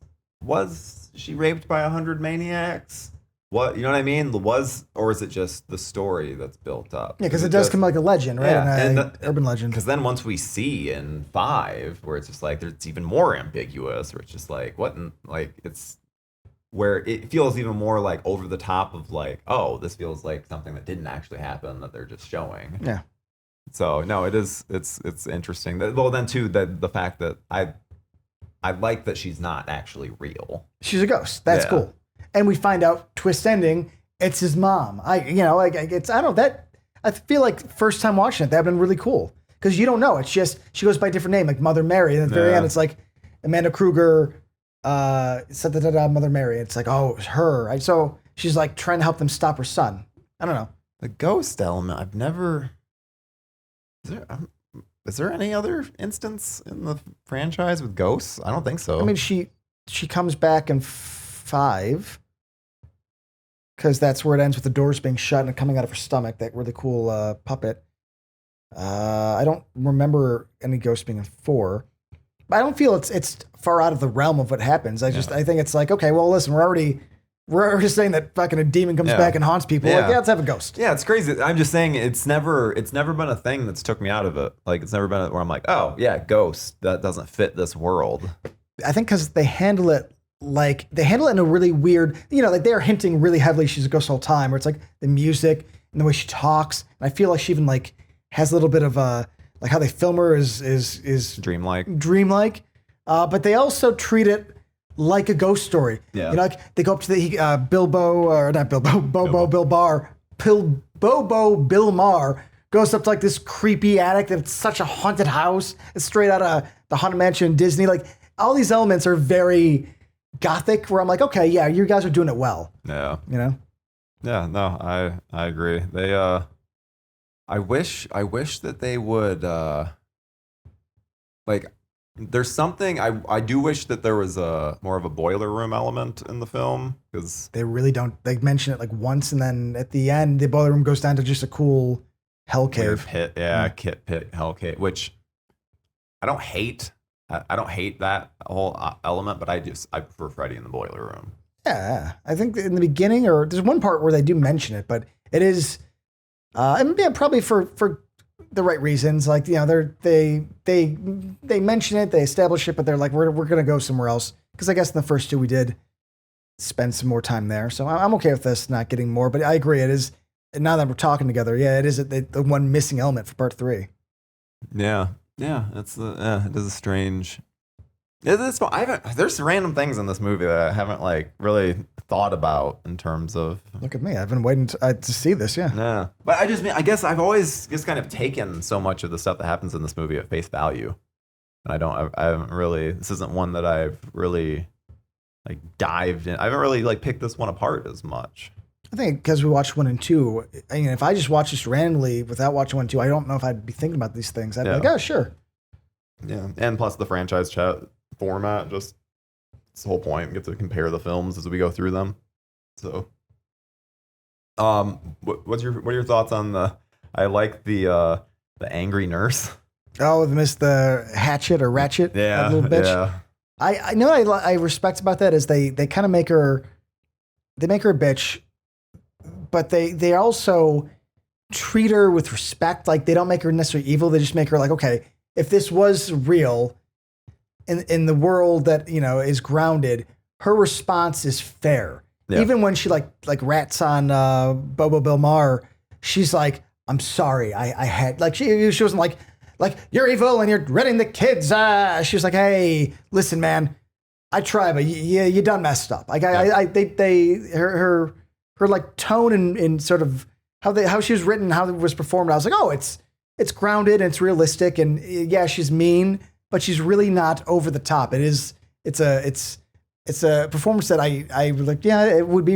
she raped by 100 maniacs? What, you know what I mean? Or is it just the story that's built up? Yeah, because it does come like a legend, right? Yeah, urban legend. Because then once we see in 5, where it's just like it's even more ambiguous, where it's just like what, it's where it feels even more like over the top of like, oh, this feels like something that didn't actually happen that they're just showing. Yeah. So no, it's interesting. Well, then too, the fact that I like that she's not actually real. She's a ghost. That's Yeah. cool. And we find out twist ending. It's his mom. I don't know that. I feel like first time watching it, that'd been really cool because you don't know. It's just she goes by a different name, like Mother Mary. And at the very end, it's like Amanda Kruger, Mother Mary. It's like, oh, it was her. So she's like trying to help them stop her son. I don't know. The ghost element, I've never. Is there any other instance in the franchise with ghosts? I don't think so. I mean, she comes back in 5 because that's where it ends with the doors being shut and it coming out of her stomach. That really cool puppet. I don't remember any ghosts being in 4. But I don't feel it's far out of the realm of what happens. I think it's like, okay, well, listen, we're already saying that fucking a demon comes back and haunts people. Yeah. Like, let's have a ghost. Yeah, it's crazy. I'm just saying it's never been a thing that's took me out of it. Like it's never been where I'm like, oh yeah, ghost. That doesn't fit this world. I think because they handle it in a really weird, like they are hinting really heavily she's a ghost the whole time, where it's like the music and the way she talks. And I feel like she even like has a little bit of like how they film her is dreamlike. But they also treat it like a ghost story. Yeah. Like they go up to the Bobo Bill Maher goes up to like this creepy attic and it's such a haunted house. It's straight out of the Haunted Mansion in Disney. Like all these elements are very gothic where I'm like, okay, yeah, you guys are doing it well. Yeah. Yeah, no, I agree. They I wish that they would like there's something I do wish that there was a more of a boiler room element in the film because they really don't. They mention it like once and then at the end the boiler room goes down to just a cool hell cave pit, kit pit hell cave, which I don't hate. I don't hate that whole element, but I prefer Freddy in the boiler room. Yeah, I think in the beginning, or there's one part where they do mention it, but it is, and yeah, probably for the right reasons. Like they mention it, they establish it, but they're like we're gonna go somewhere else because I guess in the first 2 we did spend some more time there, so I'm okay with this not getting more. But I agree, it is. Now that we're talking together, yeah, it is the one missing element for part 3. Yeah. Yeah, it is a strange. It's fun. There's random things in this movie that I haven't like really thought about in terms of. Look at me! I've been waiting to see this. Yeah. Yeah, but I guess I've always just kind of taken so much of the stuff that happens in this movie at face value, and I haven't really. This isn't one that I've really like dived in. I haven't really like picked this one apart as much. I think because we watched 1 and 2. I mean, if I just watched this randomly without watching 1 and 2, I don't know if I'd be thinking about these things. I'd be like, oh, sure. Yeah, and plus the franchise chat format, just it's the whole point. We get to compare the films as we go through them. So, what are your thoughts on the? I like the angry nurse. Oh, the Hatchet or Ratchet, that little bitch. Yeah. I know what I respect about that is they kind of make her a bitch. But they also treat her with respect. Like they don't make her necessarily evil. They just make her like, okay, if this was real in the world that, is grounded, her response is fair. Yeah. Even when she like rats on Bobo Bill Maher, she's like, I'm sorry. I had like, she wasn't like you're evil and you're running the kids. She was like, hey, listen, man, I try, but you done messed up. Like her like tone and sort of how she was written, how it was performed. I was like, oh, it's grounded and it's realistic, and yeah, she's mean, but she's really not over the top. It's a performance that I like. Yeah, it would be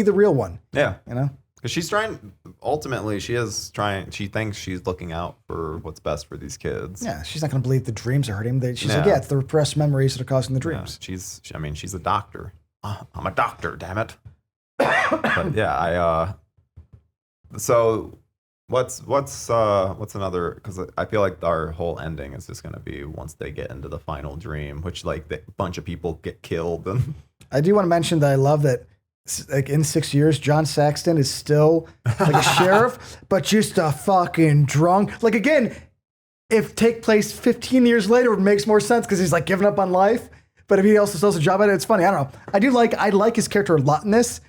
the real one. Yeah, because she's trying. Ultimately, she thinks she's looking out for what's best for these kids. Yeah, she's not going to believe the dreams are hurting. She's like, yeah, it's the repressed memories that are causing the dreams. Yeah, she's a doctor. I'm a doctor, damn it. But yeah, so what's another, because I feel like our whole ending is just going to be once they get into the final dream, which like the bunch of people get killed. And I do want to mention that I love that like in 6 years, John Saxton is still like a sheriff, but just a fucking drunk. Like again, if take place 15 years later, it makes more sense because he's like giving up on life. But if he also still has a job at it, it's funny. I don't know. I like his character a lot in this.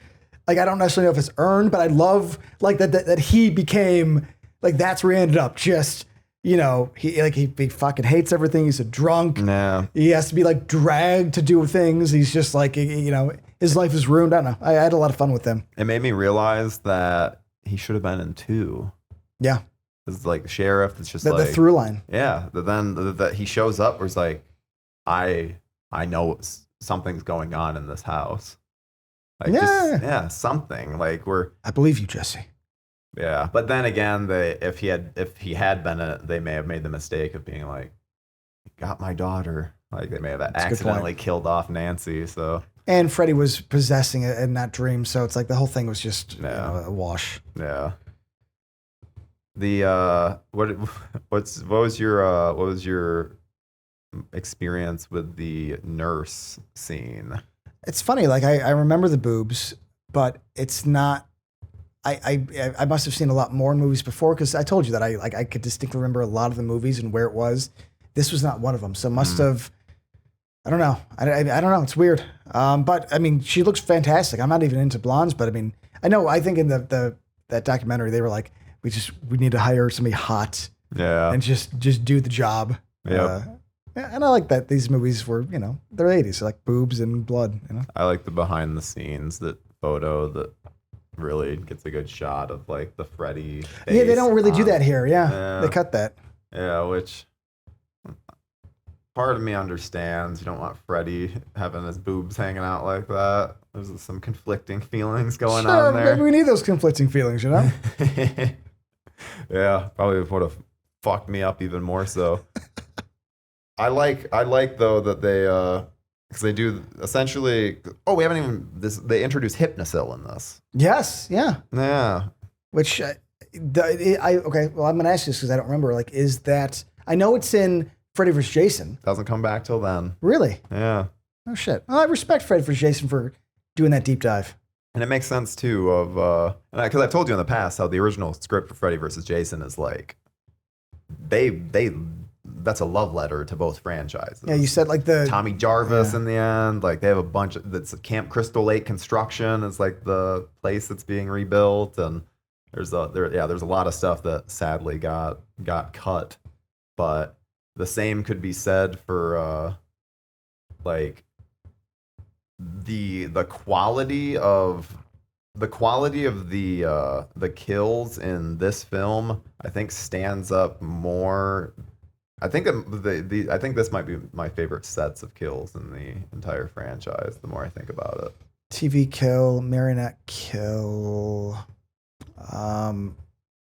Like, I don't necessarily know if it's earned, but I love like that he became like, that's where he ended up, just You know, he fucking hates everything. He's a drunk. Yeah. He has to be like dragged to do things. He's just like, you know, his life is ruined. I don't know. I had a lot of fun with him. It made me realize that he should have been in 2. Yeah. It's like sheriff. It's just The like through line. Yeah. But then that he shows up where it's like, I know something's going on in this house. Like something like I believe you, Jesse. Yeah. But then again, if he had been in it, they may have made the mistake of being like, got my daughter. Like they may have accidentally killed off Nancy. So. And Freddy was possessing it and not dream, so it's like the whole thing was just a wash. Yeah. The what was your experience with the nurse scene? It's funny, like I remember the boobs, but it's not. I must have seen a lot more movies before because I told you that I could distinctly remember a lot of the movies and where it was. This was not one of them, so must have. I don't know. I don't know. It's weird. But I mean, she looks fantastic. I'm not even into blondes, but I mean, I know. I think in that documentary they were like, we need to hire somebody hot, and just do the job. Yeah. And I like that these movies were, you know, they're 80s, so like boobs and blood. You know. I like the behind the scenes photo that really gets a good shot of like the Freddy face. Yeah, they don't really do that here. Yeah, they cut that. Yeah, which part of me understands. You don't want Freddy having his boobs hanging out like that. There's some conflicting feelings going on there. We need those conflicting feelings, you know? Yeah, probably would have fucked me up even more so. I like though that they because they do essentially. Oh, we haven't even this. They introduced Hypnosil in this. Yes, yeah. Yeah. Which okay. Well, I'm gonna ask you this because I don't remember. Like, is that? I know it's in Freddy vs. Jason. Doesn't come back till then. Really? Yeah. Oh shit. Well, I respect Freddy vs. Jason for doing that deep dive. And it makes sense too of because I've told you in the past how the original script for Freddy vs. Jason is like they that's a love letter to both franchises. Yeah, you said like the Tommy Jarvis in the end. Like they have a bunch of that's Camp Crystal Lake construction is like the place that's being rebuilt, and there's a lot of stuff that sadly got cut, but the same could be said for like the quality of the kills in this film. I think stands up more. I think I think this might be my favorite sets of kills in the entire franchise. The more I think about it, TV kill, marionette kill,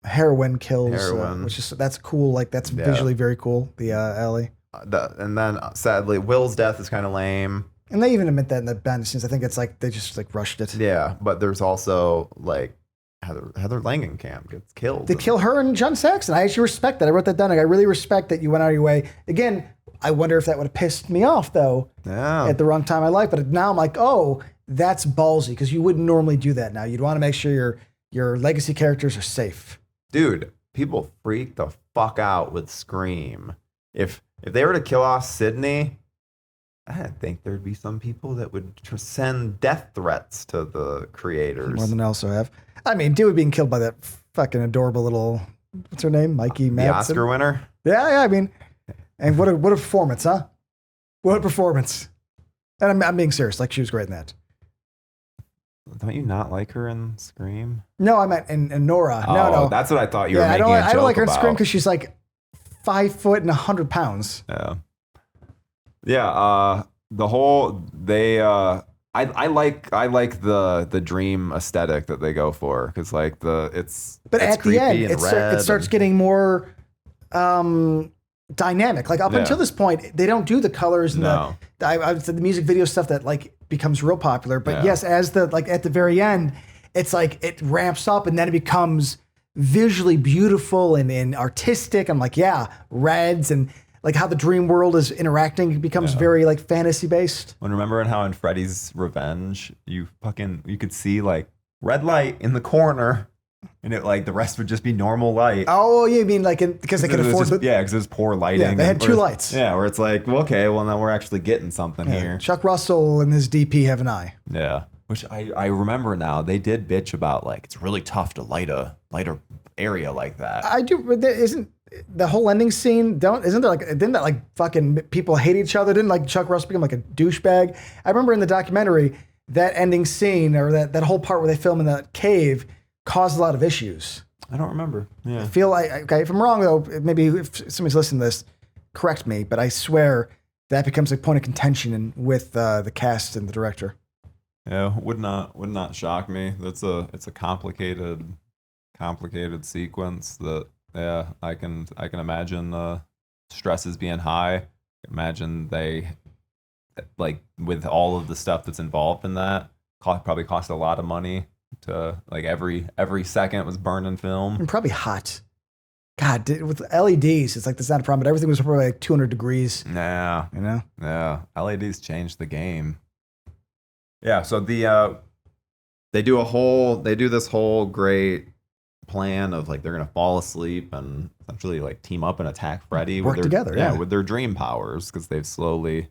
heroin kills, which is that's cool. Like that's visually very cool. The alley. And then sadly, Will's death is kind of lame. And they even admit that in the behind the scenes. I think it's like they just like rushed it. Yeah, but there's also like Heather Langenkamp gets killed. They kill her and John Saxon. I actually respect that. I wrote that down. Like, I really respect that you went out of your way. Again, I wonder if that would have pissed me off though. Yeah. At the wrong time in my life. But now I'm like, oh, that's ballsy because you wouldn't normally do that. Now you'd want to make sure your legacy characters are safe. Dude, people freak the fuck out with Scream. If they were to kill off Sydney, I think there'd be some people that would send death threats to the creators. More than I also have. I mean, dude being killed by that fucking adorable little, what's her name? Mikey Madsen. The Oscar winner? Yeah, I mean, and what a performance, huh? What a performance. And I'm being serious, like she was great in that. Don't you not like her in Scream? No, I meant in Nora. Oh, no. That's what I thought you were making a joke about. I don't like her in Scream because she's like 5 foot and 100 pounds. Yeah. Yeah, the whole I like the dream aesthetic that they go for because like it's at the end it starts getting more dynamic. Like up until this point, they don't do the colors and the music video stuff that like becomes real popular. But yes, as at the very end, it's like it ramps up and then it becomes visually beautiful and artistic. I'm like, reds and like how the dream world is interacting becomes very like fantasy based. When remembering how in Freddy's Revenge, you could see like red light in the corner, and it like the rest would just be normal light. Oh, you mean like because they could afford it? Yeah, because it was poor lighting. Yeah, they had 2 lights. Yeah, where it's like, well, okay, well now we're actually getting something here. Chuck Russell and his DP have an eye. Yeah, Which I remember now. They did bitch about like it's really tough to light a area like that. I do. But isn't the whole ending scene? Didn't that like fucking people hate each other? Didn't like Chuck Russell become like a douchebag? I remember in the documentary that ending scene or that whole part where they film in that cave caused a lot of issues. I don't remember. Yeah. I feel like, okay, if I'm wrong though, maybe if somebody's listening to this, correct me, but I swear that becomes a point of contention with the cast and the director. Yeah, would not shock me. It's a complicated sequence that I can imagine the stresses being high. Imagine they like with all of the stuff that's involved in that probably cost a lot of money to like every second was burning film. And probably hot. God, with LEDs, it's like that's not a problem, but everything was probably like 200 degrees. Yeah. You know? Yeah. LEDs changed the game. Yeah, so they do this whole great plan of like they're gonna fall asleep and essentially like team up and attack Freddy Work together, yeah, with their dream powers because they've started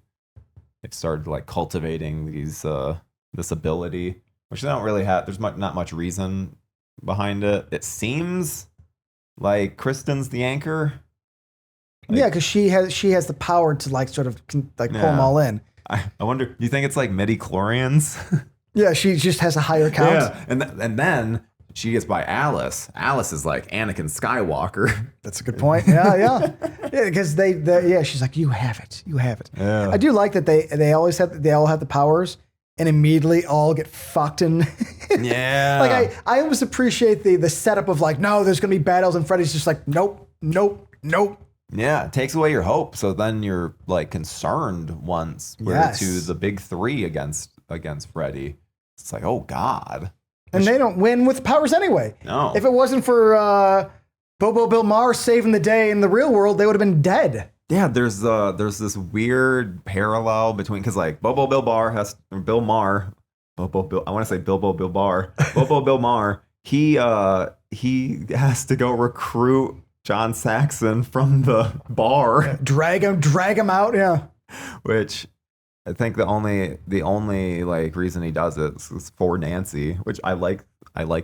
like cultivating this ability, which they don't really have. There's not much reason behind it. It seems like Kristen's the anchor. Yeah, because she has the power to like sort of like pull them all in. I wonder. Do you think it's like midi-chlorians? Yeah, she just has a higher count. Yeah, and then she gets by Alice. Alice is like Anakin Skywalker. That's a good point. Yeah, because she's like, you have it. Yeah. I do like that they all have the powers and immediately all get fucked in. Yeah. Like I almost appreciate the setup of like, no, there's gonna be battles and Freddy's just like, nope. Yeah, it takes away your hope. So then you're like concerned once we're to the big three against Freddy. It's like, oh God. And they don't win with powers anyway. No. If it wasn't for Bobo Bill Maher saving the day in the real world, they would have been dead. Yeah, there's this weird parallel between because like Bobo Bill Maher, he has to go recruit John Saxon from the bar. Drag him out, yeah. Which I think the only like reason he does it is for Nancy, which I like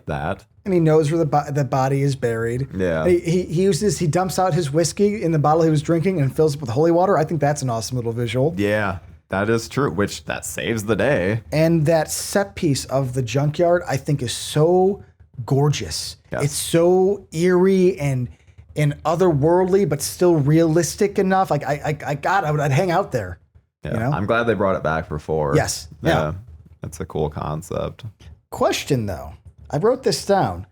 that. And he knows where the body is buried. Yeah. He dumps out his whiskey in the bottle he was drinking and fills it with holy water. I think that's an awesome little visual. Yeah, that is true, which that saves the day. And that set piece of the junkyard, I think, is so gorgeous. Yes. It's so eerie and otherworldly, but still realistic enough. Like I'd hang out there. Yeah, you know? I'm glad they brought it back for 4. Yes. Yeah. That's a cool concept. Question though, I wrote this down.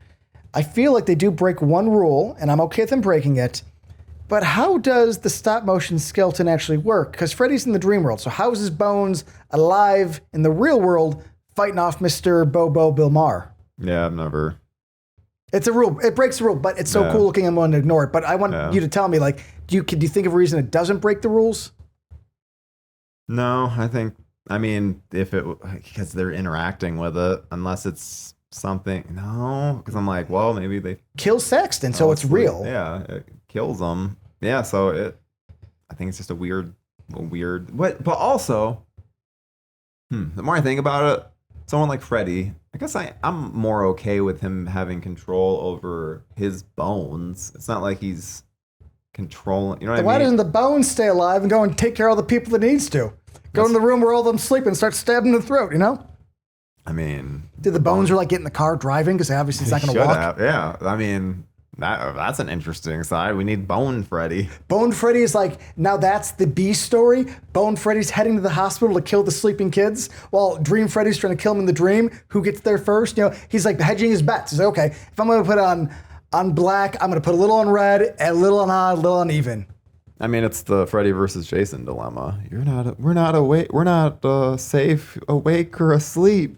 I feel like they do break one rule, and I'm okay with them breaking it. But how does the stop motion skeleton actually work? Because Freddy's in the dream world, so how is his bones alive in the real world fighting off Mr. Bobo Bill Maher? Yeah, I've never. It's a rule. It breaks the rule, but it's so cool looking. I'm going to ignore it. But I want you to tell me, like, do you think of a reason it doesn't break the rules? No, I mean, because they're interacting with it, unless it's something. No, because I'm like, well, maybe they kill Sexton, so it's real. Yeah, it kills them. Yeah, so I think it's just a weird. But also, the more I think about it, someone like Freddy, I guess I'm more okay with him having control over his bones. It's not like he's controlling. You know what I mean? Why doesn't the bones stay alive and go and take care of the people that needs to? Go in the room where all of them sleep and start stabbing the throat, you know? I mean... Did the bones are like get in the car driving? Because obviously he's not going to walk. Yeah, I mean, that's an interesting side. We need Bone Freddy. Bone Freddy is like, now that's the B story. Bone Freddy's heading to the hospital to kill the sleeping kids, while Dream Freddy's trying to kill him in the dream. Who gets there first? You know, he's like hedging his bets. He's like, okay, if I'm going to put on black, I'm going to put a little on red, a little on odd, a little on even. I mean, it's the Freddy versus Jason dilemma. We're not awake. We're not safe, awake, or asleep.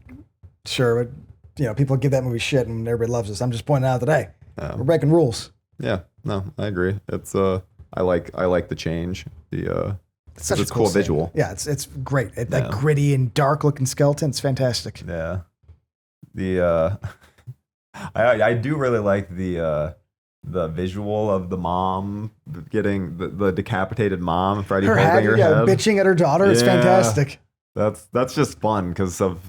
Sure, but you know, people give that movie shit, and everybody loves us. I'm just pointing out today. We're breaking rules. Yeah, no, I agree. It's I like the change. It's such it's a cool visual. Yeah, it's great. That gritty and dark looking skeleton. It's fantastic. Yeah, I do really like the visual of the mom getting the decapitated mom, Freddy holding her head, bitching at her daughter. It's fantastic. That's just fun because of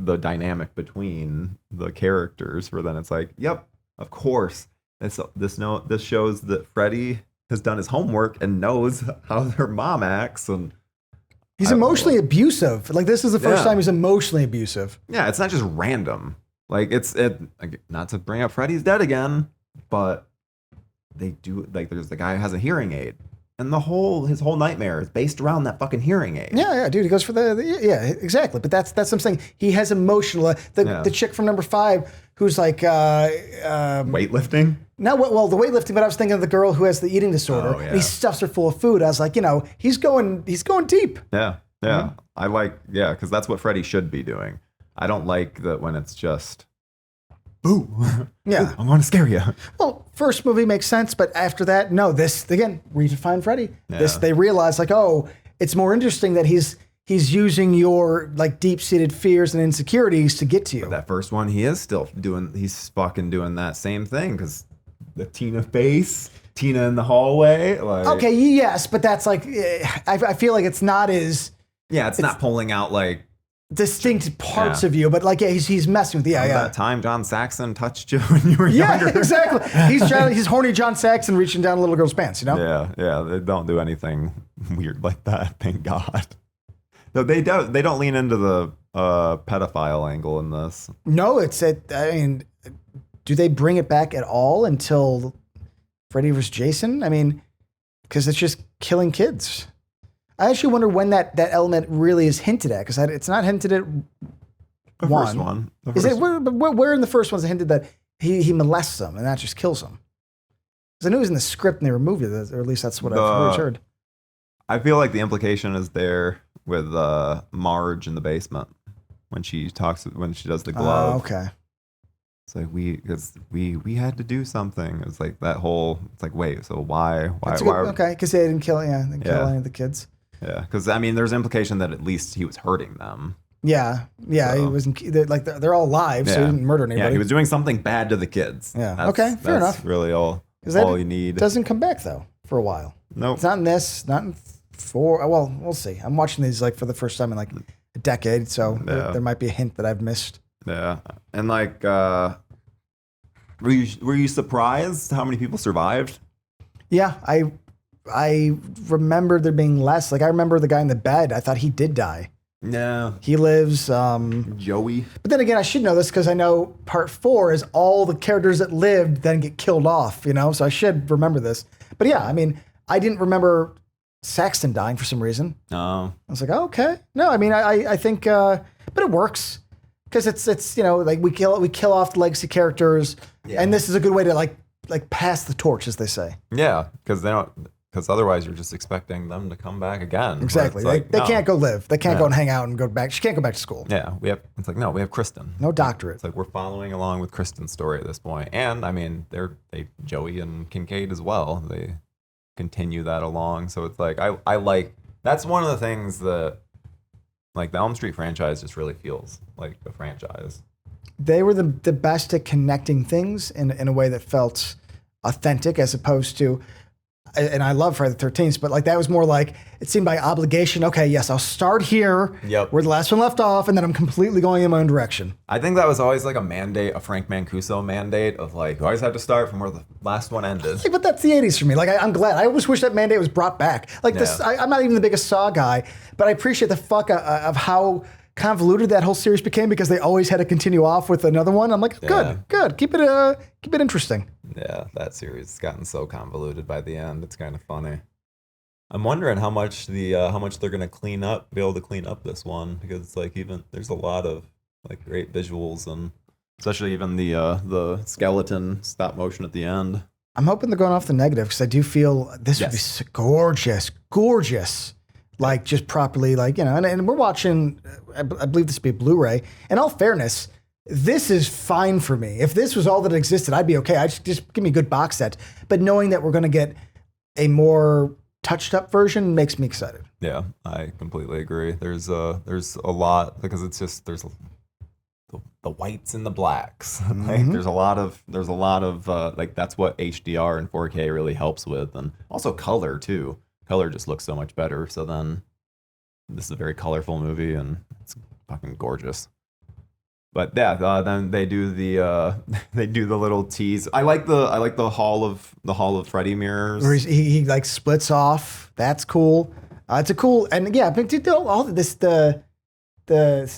the dynamic between the characters. Where then it's like, yep, of course. This shows that Freddy has done his homework and knows how their mom acts, and he's emotionally abusive. Like this is the first time he's emotionally abusive. Yeah, it's not just random. Like not to bring up Freddy's Dead again, but they do, like, there's the guy who has a hearing aid, and his whole nightmare is based around that fucking hearing aid. Yeah, dude, he goes for yeah, exactly. But that's what I'm saying. He has emotional. The chick from number 5 who's like weightlifting. No, well, the weightlifting. But I was thinking of the girl who has the eating disorder, and he stuffs her full of food. I was like, he's going deep. Yeah. I like, because that's what Freddy should be doing. I don't like that when it's just, boo. Yeah. I'm going to scare you. Well, first movie makes sense, but after that, no, this, again, redefine Freddy. Yeah. They realize, like, oh, it's more interesting that he's using your, like, deep-seated fears and insecurities to get to you. But that first one, he's fucking doing that same thing, because the Tina face, Tina in the hallway. Like, okay, yes, but that's like, I feel like it's not as... Yeah, it's not pulling out, like, distinct parts of you, but like, he's messing with that time John Saxon touched you when you were younger. Yeah, exactly. He's horny John Saxon reaching down a little girl's pants, Yeah, they don't do anything weird like that, thank God. No, they don't lean into the pedophile angle in this. No, I mean, do they bring it back at all until Freddy vs. Jason? I mean, because it's just killing kids. I actually wonder when that element really is hinted at, because it's not hinted at the first one. Is it where in the first one is it hinted that he molests them and that just kills them? Because I knew it was in the script and they removed it, or at least that's what I've heard. I feel like the implication is there with Marge in the basement when she does the glove. Oh, okay. It's like we had to do something. It's like that whole. It's like, wait, so why? Okay, because they didn't kill any of the kids. Yeah, because I mean, there's implication that at least he was hurting them. Yeah, so. He wasn't like they're all alive, so he didn't murder anybody. Yeah, he was doing something bad to the kids. Yeah, fair enough. That's really all you need. Doesn't come back though for a while. Nope. It's not in this, not in 4. Well, we'll see. I'm watching these like for the first time in like a decade, so there might be a hint that I've missed. Yeah, and like, were you surprised how many people survived? Yeah, I remember there being less. Like, I remember the guy in the bed. I thought he did die. No. He lives. Joey. But then again, I should know this because I know part 4 is all the characters that lived then get killed off, so I should remember this. But yeah, I mean, I didn't remember Saxton dying for some reason. Oh. I was like, oh, okay. No, I mean, I think, but it works because it's like we kill off the legacy characters, and this is a good way to like pass the torch, as they say. Yeah, because they don't. Because otherwise, you're just expecting them to come back again. Exactly. They can't go live. They can't go and hang out and go back. She can't go back to school. Yeah. We have Kristen. No doctorate. It's like we're following along with Kristen's story at this point. And I mean, Joey and Kincaid as well. They continue that along. So it's like, I like, that's one of the things that, like, the Elm Street franchise just really feels like a franchise. They were the best at connecting things in a way that felt authentic, as opposed to, and I love Friday the 13th, but like that was more like it seemed by obligation. Okay, yes, I'll start here where the last one left off, and then I'm completely going in my own direction. I think that was always like a mandate, a Frank Mancuso mandate of like, you always had to start from where the last one ended. But that's the 80s for me. Like, I'm glad. I always wish that mandate was brought back. Like this, I'm not even the biggest Saw guy, but I appreciate the fuck of how convoluted that whole series became because they always had to continue off with another one. I'm like, good, keep it interesting. Yeah, that series has gotten so convoluted by the end. It's kind of funny. I'm wondering how much they're gonna be able to clean up this one, because it's like, even there's a lot of like great visuals, and especially even the skeleton stop motion at the end. I'm hoping they're going off the negative, because I do feel this would be gorgeous. Like, just properly, like, and we're watching, I believe this would be Blu-ray. In all fairness, this is fine for me. If this was all that existed, I'd be okay. Just give me a good box set. But knowing that we're going to get a more touched up version makes me excited. Yeah, I completely agree. There's a lot, because it's just, there's the whites and the blacks. Like, there's a lot of like, that's what HDR and 4K really helps with. And also color too. Color just looks so much better. So then this is a very colorful movie, and it's fucking gorgeous. But yeah, then they do the they do the little tease. I like the Hall of Freddy mirrors. Where he like splits off. That's cool. It's a cool, and yeah, but all this the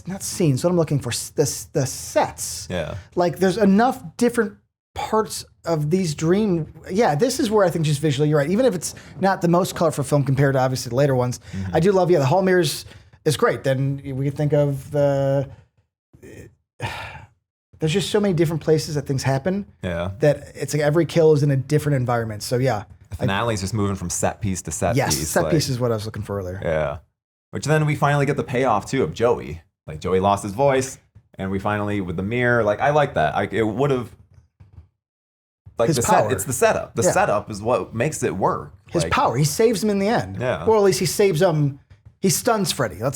not scenes. What I'm looking for, the sets. Yeah. Like there's enough different parts of these dream. Yeah, this is where I think just visually you're right. Even if it's not the most colorful film compared to obviously the later ones, I do love. Yeah, the Hall mirrors is great. Then we can think of the. There's just so many different places that things happen. Yeah. That it's like every kill is in a different environment. So yeah. The finale's just moving from set piece to set piece. Yes, set piece is what I was looking for earlier. Yeah. Which then we finally get the payoff too of Joey. Like Joey lost his voice, and we finally with the mirror. Like I like that. It would have. Like His the power. it's the setup. The setup is what makes it work. His power. He saves him in the end. Yeah. Or at least he saves him. He stuns Freddy. He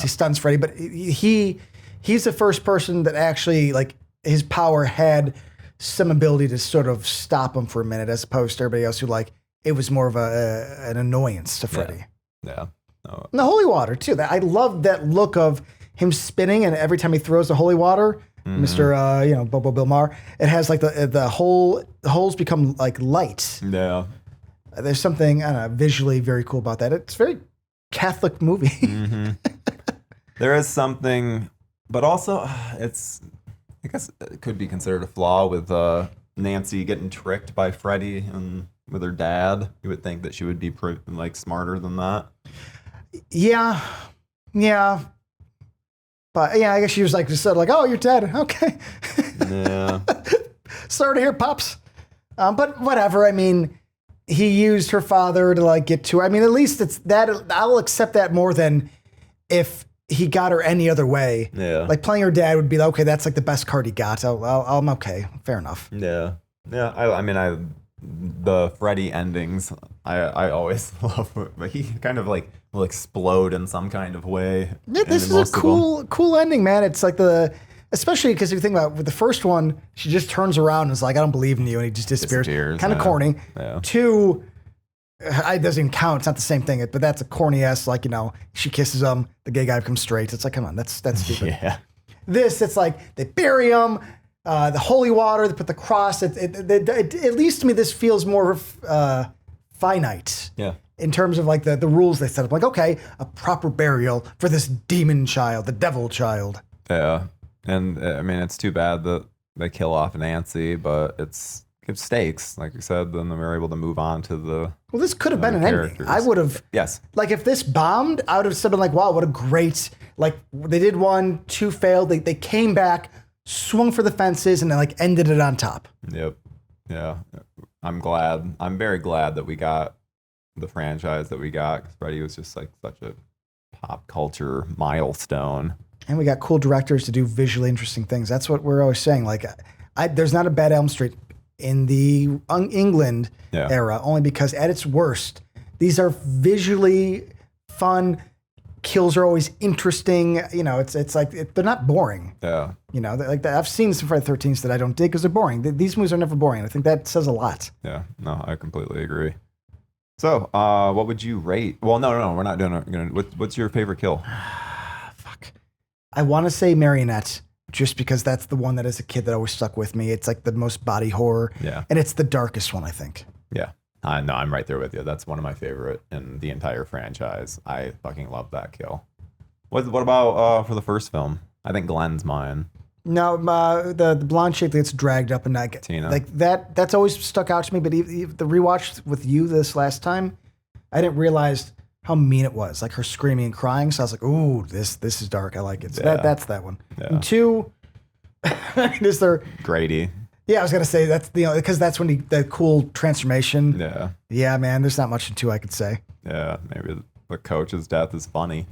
stuns Freddy. But he's the first person that actually like his power had some ability to sort of stop him for a minute, as opposed to everybody else who like it was more of an annoyance to Freddy. Yeah. No. And the holy water too. I love that look of him spinning, and every time he throws the holy water, Mr. Bobo Bill Maher, it has like the holes become like light. Yeah. There's something I don't know, visually very cool about that. It's a very Catholic movie. There is something, but also I guess it could be considered a flaw with Nancy getting tricked by Freddy and with her dad. You would think that she would be like smarter than that. Yeah. But yeah, I guess she was like, just said like, oh, you're dead. Okay. Yeah. Sorry to hear, Pops. But whatever. I mean, he used her father to like get to her. I mean, at least it's that. I'll accept that more than if he got her any other way. Yeah. Like playing her dad would be like, okay, that's like the best card he got. I'm okay. Fair enough. Yeah. Yeah. I mean, the Freddy endings, I always love, but he kind of like will explode in some kind of way. Yeah, this is a cool ending, man. It's like especially because if you think about it, with the first one, she just turns around and is like, I don't believe in you, and he just disappears. Kind of corny. Yeah. 2, it doesn't even count. It's not the same thing, but that's a corny ass, like, she kisses him, the gay guy becomes straight. It's like, come on, that's stupid. Yeah. This, it's like they bury him, the holy water, they put the cross. At least to me, this feels more finite. Yeah. In terms of like the rules they set up. Like, okay, a proper burial for this demon child, the devil child. Yeah. And I mean, it's too bad that they kill off Nancy, but it's stakes, like you said. Then they were able to move on to the. Well, this could have been an ending. I would have. Yes. Like if this bombed, I would have said, like, wow, what a great. Like they did 1, 2 failed. They came back, swung for the fences, and then like ended it on top. Yep. Yeah. I'm very glad that we got the franchise that we got, because Freddy was just like such a pop culture milestone. And we got cool directors to do visually interesting things. That's what we're always saying. Like, there's not a bad Elm Street in the England era, only because at its worst, these are visually fun. Kills are always interesting. It's like they're not boring. Yeah. I've seen some Friday the 13th that I don't dig because they're boring. These movies are never boring. I think that says a lot. Yeah. No, I completely agree. So, what would you rate? Well, no, we're not doing it. What's your favorite kill? Fuck. I want to say Marionette, just because that's the one that as a kid that always stuck with me. It's like the most body horror. Yeah. And it's the darkest one, I think. Yeah. No, I'm right there with you. That's one of my favorite in the entire franchise. I fucking love that kill. What about for the first film? I think Glenn's mine. No, the blonde chick that gets dragged up and not Tina. Like that's always stuck out to me. But the rewatch with you this last time, I didn't realize how mean it was. Like her screaming and crying. So I was like, ooh, this is dark. I like it. So that's that one. Yeah. And 2, is there Grady? Yeah, I was gonna say that's because that's when the cool transformation. Yeah. Yeah, man. There's not much in 2 I could say. Yeah, maybe the coach's death is funny.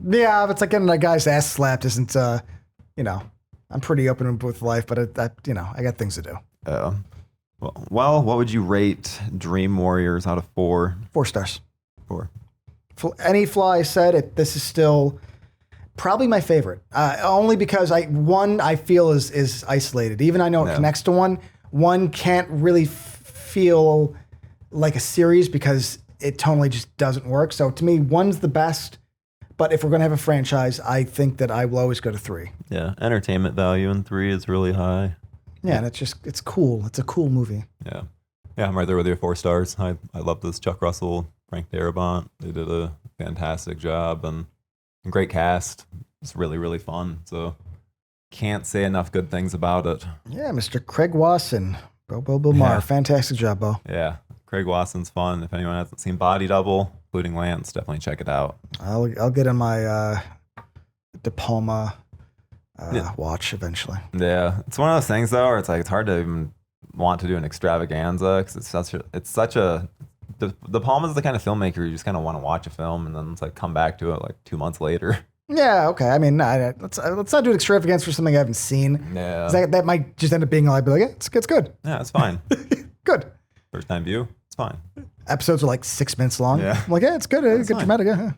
Yeah, if it's like getting a guy's ass slapped isn't. I'm pretty open with life, but I got things to do. Well, what would you rate Dream Warriors out of 4? 4 stars. 4. Any flaw I said, this is still probably my favorite. Only because I feel is isolated. Even I know it connects to one. One can't really feel like a series because it totally just doesn't work. So to me, 1's the best, But if we're going to have a franchise, I think that I will always go to 3. Yeah, entertainment value in 3 is really high. Yeah, and it's cool. It's a cool movie. Yeah. Yeah, I'm right there with you, 4 stars. I love this. Chuck Russell, Frank Darabont. They did a fantastic job and great cast. It's really, really fun. So can't say enough good things about it. Yeah, Mr. Craig Wasson, Bobo Bilmar. Yeah. Fantastic job, Bo. Yeah. Craig Wasson's fun. If anyone hasn't seen Body Double, including Lance, definitely check it out. I'll get on my De Palma watch eventually. Yeah, it's one of those things though, where it's like it's hard to even want to do an extravaganza because it's such a De Palma's the kind of filmmaker you just kind of want to watch a film and then it's like come back to it like 2 months later. Yeah, okay. I mean, let's not do an extravagance for something I haven't seen. Yeah, 'Cause that might just end up being like, yeah, it's good. Yeah, it's fine. Good. First time view, it's fine. Episodes are like 6 minutes long. Yeah. I'm like, yeah, it's good. It's good fine. dramatic. Yeah.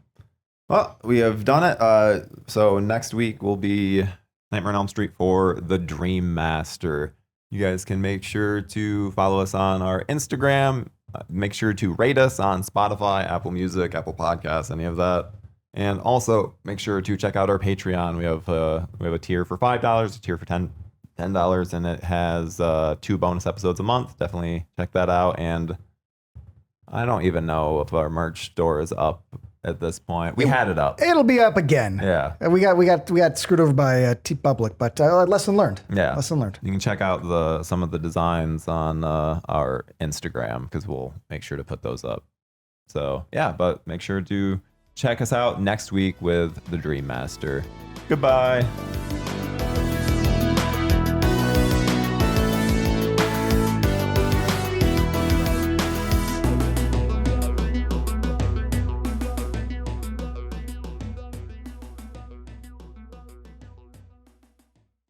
well, we have done it. So next week will be Nightmare on Elm Street for The Dream Master. You guys can make sure to follow us on our Instagram. Make sure to rate us on Spotify, Apple Music, Apple Podcasts, any of that. And also make sure to check out our Patreon. We have a tier for $5, a tier for $10, and it has 2 bonus episodes a month. Definitely check that out. And I don't even know if our merch store is up at this point. We had it up. It'll be up again. Yeah. We got screwed over by T Public, but lesson learned. Yeah. Lesson learned. You can check out some of the designs on our Instagram because we'll make sure to put those up. So yeah, but make sure to check us out next week with The Dream Master. Goodbye.